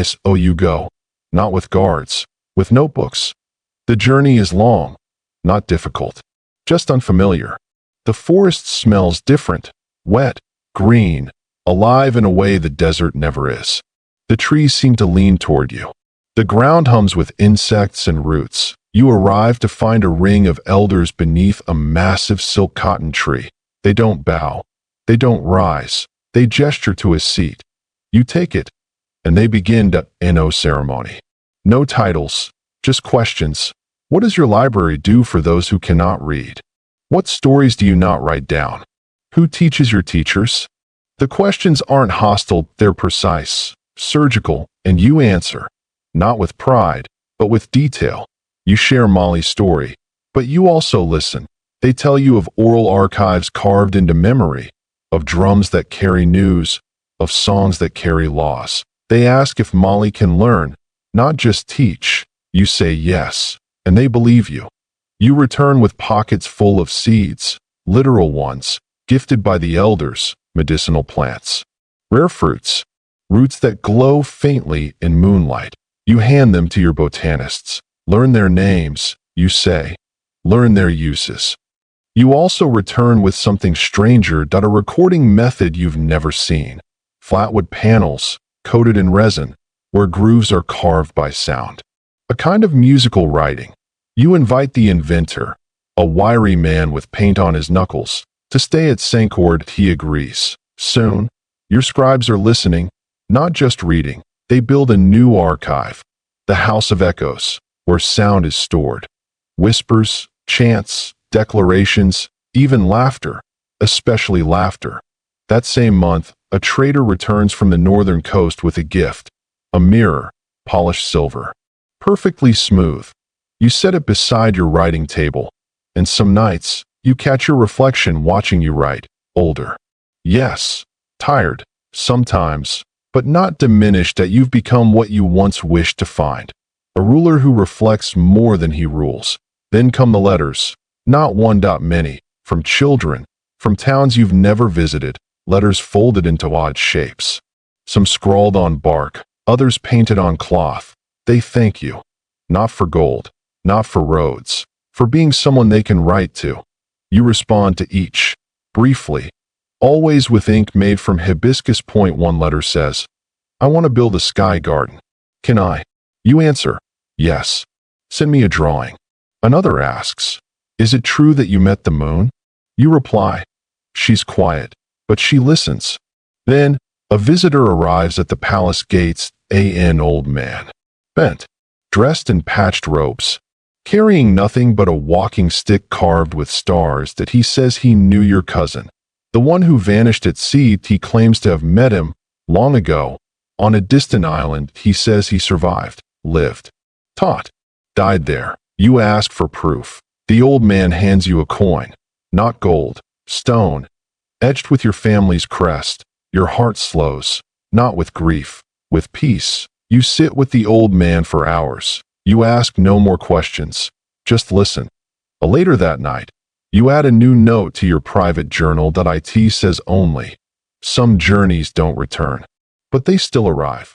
So you go, not with guards, with notebooks. The journey is long, not difficult, just unfamiliar. The forest smells different, wet, green, alive in a way the desert never is. The trees seem to lean toward you. The ground hums with insects and roots. You arrive to find a ring of elders beneath a massive silk cotton tree. They don't bow. They don't rise. They gesture to a seat. You take it, and they begin the no ceremony. No titles, just questions. What does your library do for those who cannot read? What stories do you not write down? Who teaches your teachers? The questions aren't hostile, they're precise, surgical, and you answer. Not with pride, but with detail. You share Molly's story, but you also listen. They tell you of oral archives carved into memory, of drums that carry news, of songs that carry laws. They ask if Molly can learn, not just teach. You say yes, and they believe you. You return with pockets full of seeds, literal ones, gifted by the elders, medicinal plants. Rare fruits, roots that glow faintly in moonlight. You hand them to your botanists. Learn their names, you say. Learn their uses. You also return with something stranger, a recording method you've never seen. Flatwood panels, coated in resin, where grooves are carved by sound. A kind of musical writing. You invite the inventor, a wiry man with paint on his knuckles, to stay at Sancord. He agrees. Soon, your scribes are listening, not just reading. They build a new archive, the House of Echoes, where sound is stored. Whispers, chants, declarations, even laughter, especially laughter. That same month, a trader returns from the northern coast with a gift, a mirror, polished silver. Perfectly smooth. You set it beside your writing table, and some nights, you catch your reflection watching you write, older. Yes, tired, sometimes, but not diminished that you've become what you once wished to find. A ruler who reflects more than he rules. Then come the letters, not one, many, from children, from towns you've never visited, letters folded into odd shapes. Some scrawled on bark, others painted on cloth. They thank you, not for gold, not for roads, for being someone they can write to. You respond to each, briefly, always with ink made from hibiscus. One letter says, I want to build a sky garden. Can I? You answer, yes. Send me a drawing. Another asks, is it true that you met the moon? You reply, she's quiet, but she listens. Then, a visitor arrives at the palace gates, an old man. Bent, dressed in patched robes. carrying nothing but a walking stick carved with stars that he says he knew your cousin, the one who vanished at sea. He claims to have met him long ago on a distant island. He says he survived, lived, taught, died there. You ask for proof. The old man hands you a coin, not gold, stone, etched with your family's crest. Your heart slows, not with grief, with peace. You sit with the old man for hours. You ask no more questions. Just listen. Later that night, you add a new note to your private journal that it says only, some journeys don't return, but they still arrive.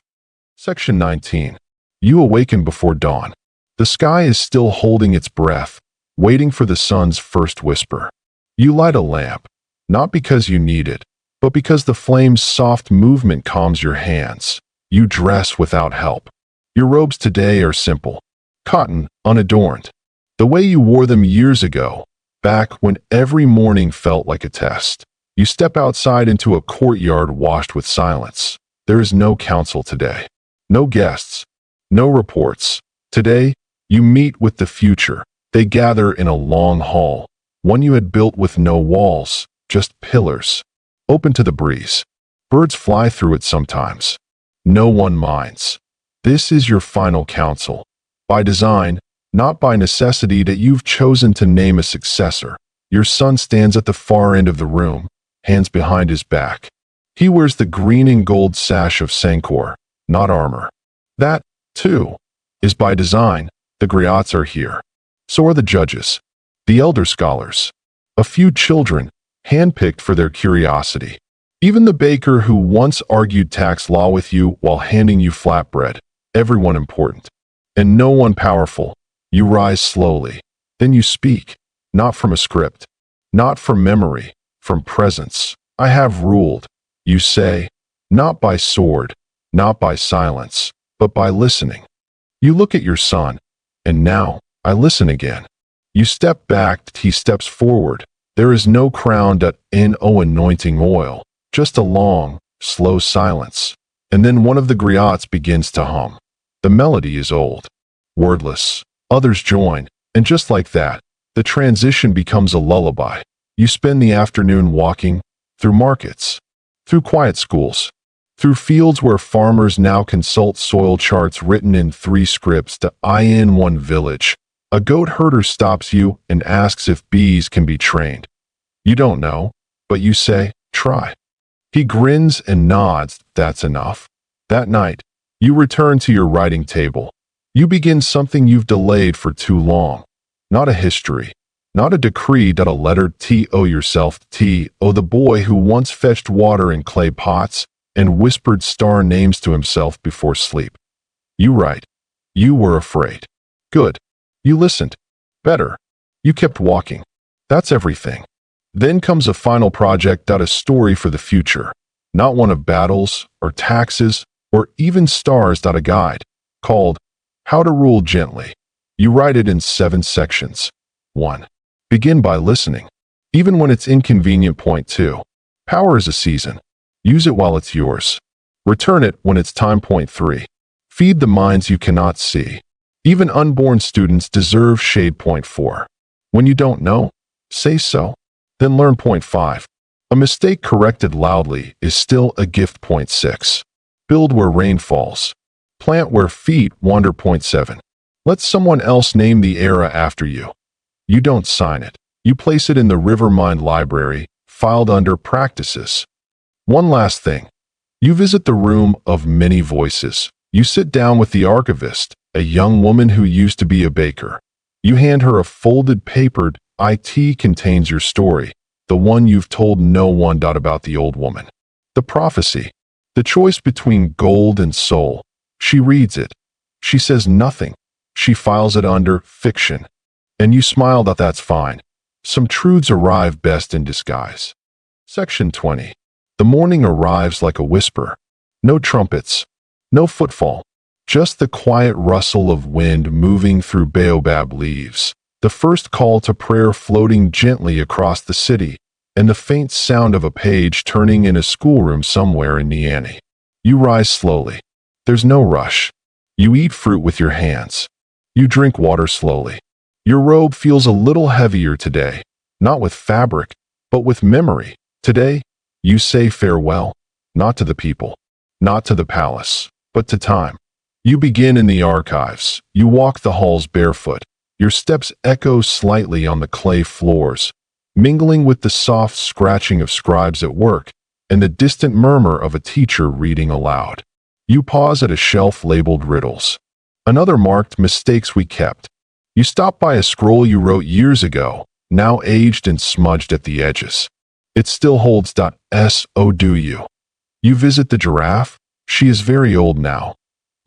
Section 19. You awaken before dawn. The sky is still holding its breath, waiting for the sun's first whisper. You light a lamp, not because you need it, but because the flame's soft movement calms your hands. You dress without help. Your robes today are simple, cotton, unadorned, the way you wore them years ago, back when every morning felt like a test. You step outside into a courtyard washed with silence. There is no council today, no guests, no reports. Today, you meet with the future. They gather in a long hall, one you had built with no walls, just pillars, open to the breeze. Birds fly through it sometimes. No one minds. This is your final council. By design, not by necessity, that you've chosen to name a successor. Your son stands at the far end of the room, hands behind his back. He wears the green and gold sash of Sankor, not armor. That, too, is by design. The griots are here. So are the judges, the elder scholars, a few children, handpicked for their curiosity. Even the baker who once argued tax law with you while handing you flatbread. Everyone important, and no one powerful. You rise slowly. Then you speak, not from a script, not from memory, from presence. I have ruled, you say, not by sword, not by silence, but by listening. You look at your son, and now, I listen again. You step back, he steps forward. There is no crown that no anointing oil, just a long, slow silence. And then one of the griots begins to hum. The melody is old, wordless. Others join, and just like that, the transition becomes a lullaby. You spend the afternoon walking, through markets, through quiet schools, through fields where farmers now consult soil charts written in 3 scripts to in one village. A goat herder stops you and asks if bees can be trained. You don't know, but you say, try. He grins and nods. That's enough. That night, you return to your writing table. You begin something you've delayed for too long. Not a history, not a decree, but a letter to yourself. The boy who once fetched water in clay pots and whispered star names to himself before sleep. You write. You were afraid. Good. You listened. Better. You kept walking. That's everything. Then comes a final project, a story for the future. Not one of battles, or taxes, or even stars. A guide, called How to Rule Gently. You write it in 7 sections. 1. Begin by listening. Even when it's inconvenient. Point 2. Power is a season. Use it while it's yours. Return it when it's time. Point 3. Feed the minds you cannot see. Even unborn students deserve shade. Point 4. When you don't know, say so. Then learn. Point 5. A mistake corrected loudly is still a gift. Point 6. Build where rain falls. Plant where feet wander. Point 7. Let someone else name the era after you. You don't sign it. You place it in the Rivermind library, filed under practices. One last thing. You visit the room of many voices. You sit down with the archivist, a young woman who used to be a baker. You hand her a folded paper. It contains your story, the one you've told no one. About the old woman. The prophecy. The choice between gold and soul. She reads it. She says nothing. She files it under fiction. And you smile. That's fine. Some truths arrive best in disguise. Section 20. The morning arrives like a whisper. No trumpets. No footfall. Just the quiet rustle of wind moving through baobab leaves. The first call to prayer floating gently across the city, and the faint sound of a page turning in a schoolroom somewhere in Niani. You rise slowly. There's no rush. You eat fruit with your hands. You drink water slowly. Your robe feels a little heavier today, not with fabric, but with memory. Today, you say farewell, not to the people, not to the palace, but to time. You begin in the archives. You walk the halls barefoot. Your steps echo slightly on the clay floors, mingling with the soft scratching of scribes at work and the distant murmur of a teacher reading aloud. You pause at a shelf labeled riddles. Another marked mistakes we kept. You stop by a scroll you wrote years ago, now aged and smudged at the edges. It still holds .so do you. You visit the giraffe. She is very old now,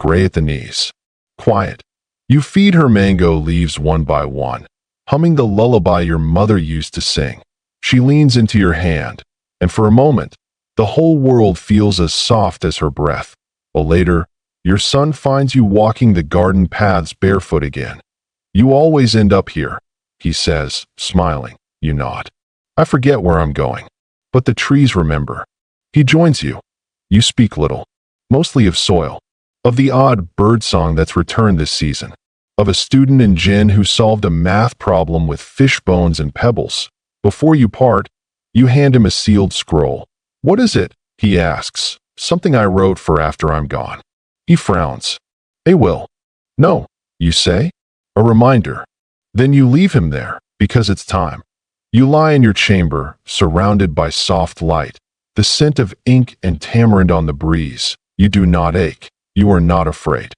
gray at the knees. Quiet. You feed her mango leaves one by one, humming the lullaby your mother used to sing. She leans into your hand, and for a moment, the whole world feels as soft as her breath. But later, your son finds you walking the garden paths barefoot again. You always end up here, he says, smiling. You nod. I forget where I'm going, but the trees remember. He joins you. You speak little, mostly of soil, of the odd birdsong that's returned this season, of a student in gin who solved a math problem with fish bones and pebbles. Before you part, you hand him a sealed scroll. What is it? He asks. Something I wrote for after I'm gone. He frowns. A will. No, you say? A reminder. Then you leave him there, because it's time. You lie in your chamber, surrounded by soft light, the scent of ink and tamarind on the breeze. You do not ache. You are not afraid.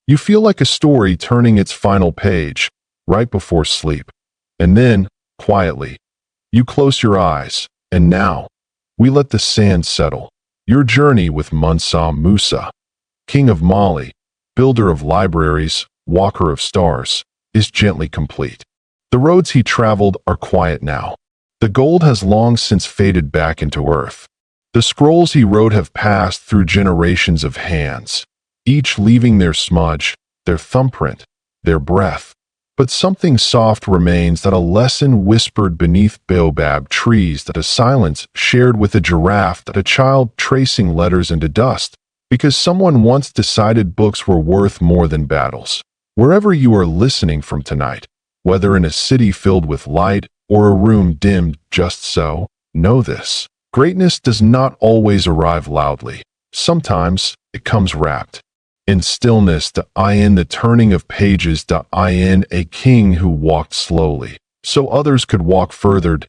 You feel like a story turning its final page, right before sleep. And then, quietly, you close your eyes, and now, we let the sand settle. Your journey with Mansa Musa, king of Mali, builder of libraries, walker of stars, is gently complete. The roads he traveled are quiet now. The gold has long since faded back into earth. The scrolls he wrote have passed through generations of hands, each leaving their smudge, their thumbprint, their breath. But something soft remains, that a lesson whispered beneath baobab trees, that a silence shared with a giraffe, that a child tracing letters into dust, because someone once decided books were worth more than battles. Wherever you are listening from tonight, whether in a city filled with light or a room dimmed just so, know this. Greatness does not always arrive loudly. Sometimes it comes wrapped in stillness. In the turning of pages. In a king who walked slowly, so others could walk further.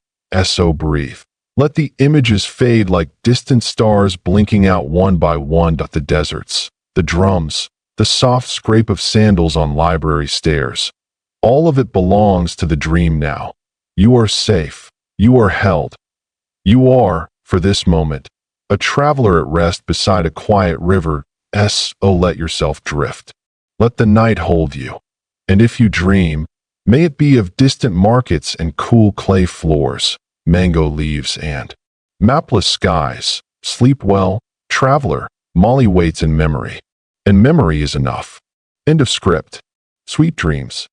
So breathe. Let the images fade like distant stars blinking out one by one. The deserts, the drums, the soft scrape of sandals on library stairs. All of it belongs to the dream now. You are safe. You are held. You are, for this moment, a traveler at rest beside a quiet river. So let yourself drift. Let the night hold you. And if you dream, may it be of distant markets and cool clay floors, mango leaves and mapless skies. Sleep well, traveler. Molly waits in memory. And memory is enough. End of script. Sweet dreams.